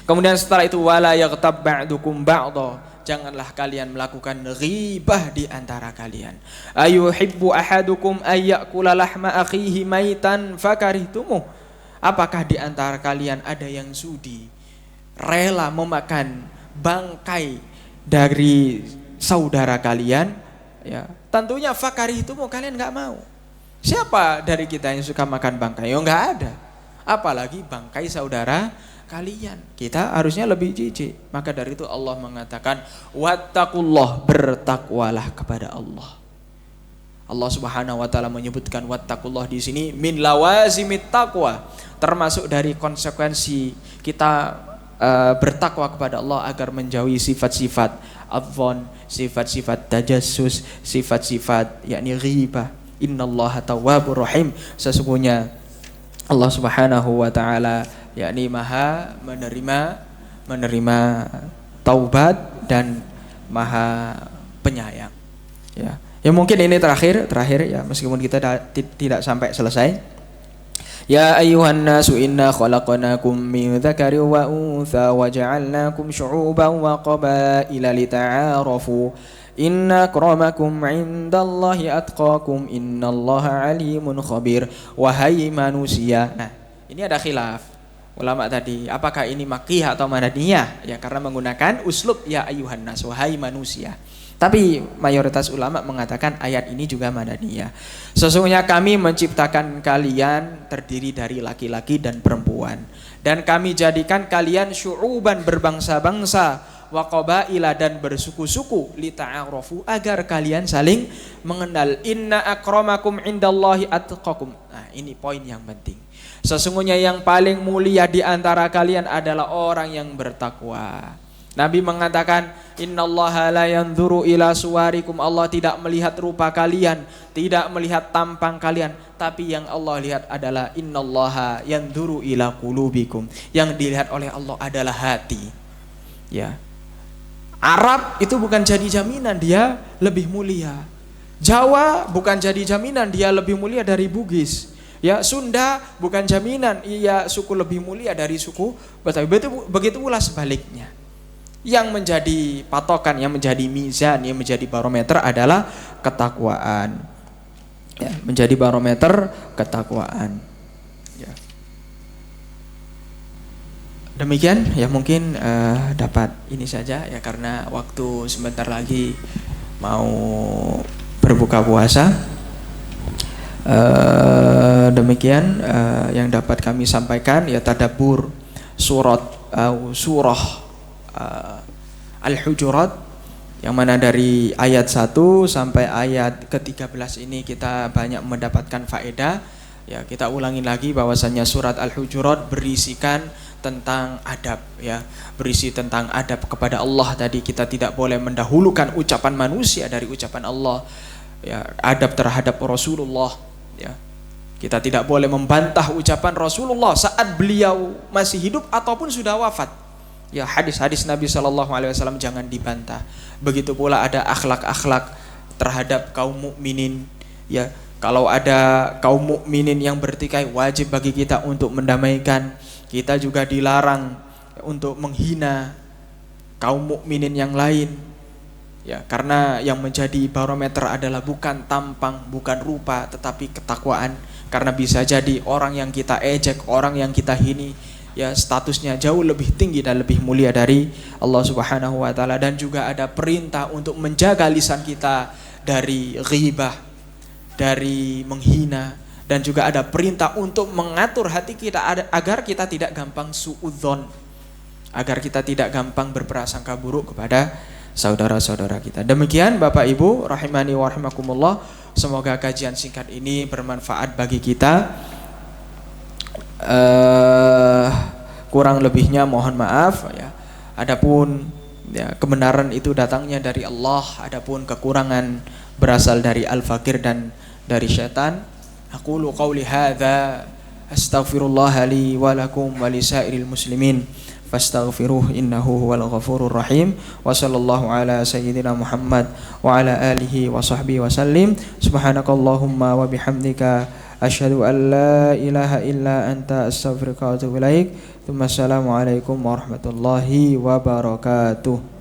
Kemudian setelah itu wala yaghtab ba'dukum ba'dha, janganlah kalian melakukan ghibah di antara kalian. Ayuhibbu ahadukum ayyakula lahma akhihi maitan fakarihtumuh. Apakah di antara kalian ada yang sudi rela memakan bangkai dari saudara kalian? Ya, tentunya fakarihtumuh, kalian enggak mau. Siapa dari kita yang suka makan bangkai? Ya enggak ada. Apalagi bangkai saudara kalian. Kita harusnya lebih jijik. Maka dari itu Allah mengatakan wattaqullah, bertakwalah kepada Allah. Allah Subhanahu wa taala menyebutkan wattaqullah di sini min lawazimit taqwa, termasuk dari konsekuensi kita bertakwa kepada Allah agar menjauhi sifat-sifat adhon, sifat-sifat tajassus, sifat-sifat yakni ghibah. Innallaha tawwabur rahim, sesungguhnya Allah Subhanahu wa taala yakni Maha menerima taubat dan Maha penyayang. Ya. Ya mungkin ini terakhir ya, meskipun kita tidak sampai selesai. Ya ayyuhan nasu inna khalaqnakum min dzakarin wa untha wa ja'alnakum syu'uban wa qabaila lita'arafu. Inna akramakum indallahi atqakum innallaha alimun khabir. Wahai manusia. Nah, ini ada khilaf ulama tadi, apakah ini makkiyah atau madaniyah? Ya, karena menggunakan uslub ya ayyuhan nas, wahai manusia. Tapi mayoritas ulama mengatakan ayat ini juga madaniyah. Sesungguhnya kami menciptakan kalian terdiri dari laki-laki dan perempuan, dan kami jadikan kalian syu'uban, berbangsa-bangsa, wa qabaila, dan bersuku-suku, lita'arafu, agar kalian saling mengenal. Inna akramakum indallahi atqakum. Nah, ini poin yang penting. Sesungguhnya yang paling mulia di antara kalian adalah orang yang bertakwa. Nabi mengatakan innallaha la yanzuru ila suwarikum, Allah tidak melihat rupa kalian, tidak melihat tampang kalian, tapi yang Allah lihat adalah innallaha yanzuru ila qulubikum, yang dilihat oleh Allah adalah hati. Ya. Arab itu bukan jadi jaminan dia lebih mulia. Jawa bukan jadi jaminan dia lebih mulia dari Bugis. Ya, Sunda bukan jaminan ia suku lebih mulia dari suku Betawi. Begitu pula sebaliknya. Yang menjadi patokan, yang menjadi mizan, yang menjadi barometer adalah ketakwaan. Ya, menjadi barometer ketakwaan. Ya. Demikian ya, mungkin dapat ini saja ya, karena waktu sebentar lagi mau berbuka puasa. Demikian yang dapat kami sampaikan ya, tadabbur surah Al-Hujurat, yang mana dari ayat 1 sampai ayat ke-13 ini kita banyak mendapatkan faedah. Ya, kita ulangi lagi bahwasanya surat Al-Hujurat berisikan tentang adab ya, berisi tentang adab kepada Allah. Tadi kita tidak boleh mendahulukan ucapan manusia dari ucapan Allah. Ya, adab terhadap Rasulullah ya. Kita tidak boleh membantah ucapan Rasulullah saat beliau masih hidup ataupun sudah wafat. Ya, hadis-hadis Nabi SAW jangan dibantah. Begitu pula ada akhlak-akhlak terhadap kaum mukminin. Ya, kalau ada kaum mukminin yang bertikai, wajib bagi kita untuk mendamaikan. Kita juga dilarang untuk menghina kaum mukminin yang lain. Ya, karena yang menjadi barometer adalah bukan tampang, bukan rupa, tetapi ketakwaan. Karena bisa jadi orang yang kita ejek, orang yang kita hini, ya statusnya jauh lebih tinggi dan lebih mulia dari Allah Subhanahu wa taala. Dan juga ada perintah untuk menjaga lisan kita dari ghibah, dari menghina, dan juga ada perintah untuk mengatur hati kita agar kita tidak gampang suudzon, agar kita tidak gampang berprasangka buruk kepada saudara-saudara kita. Demikian Bapak Ibu rahimani wa rahimakumullah, semoga kajian singkat ini bermanfaat bagi kita. Kurang lebihnya mohon maaf ya. Adapun ya, kebenaran itu datangnya dari Allah, adapun kekurangan berasal dari al-fakir dan dari syaitan. Aqulu qawli hadza astaghfirullah li wa lakum wa lisairil muslimin fastaghfiruh innahu huwal ghafurur rahim. Wa sallallahu ala sayyidina Muhammad wa ala alihi wa sahbihi wa sallim. Subhanakallahumma wa bihamdika asyhadu an la ilaha illa anta astaghfiruka wa atubu ilaik. Assalamualaikum warahmatullahi wabarakatuh.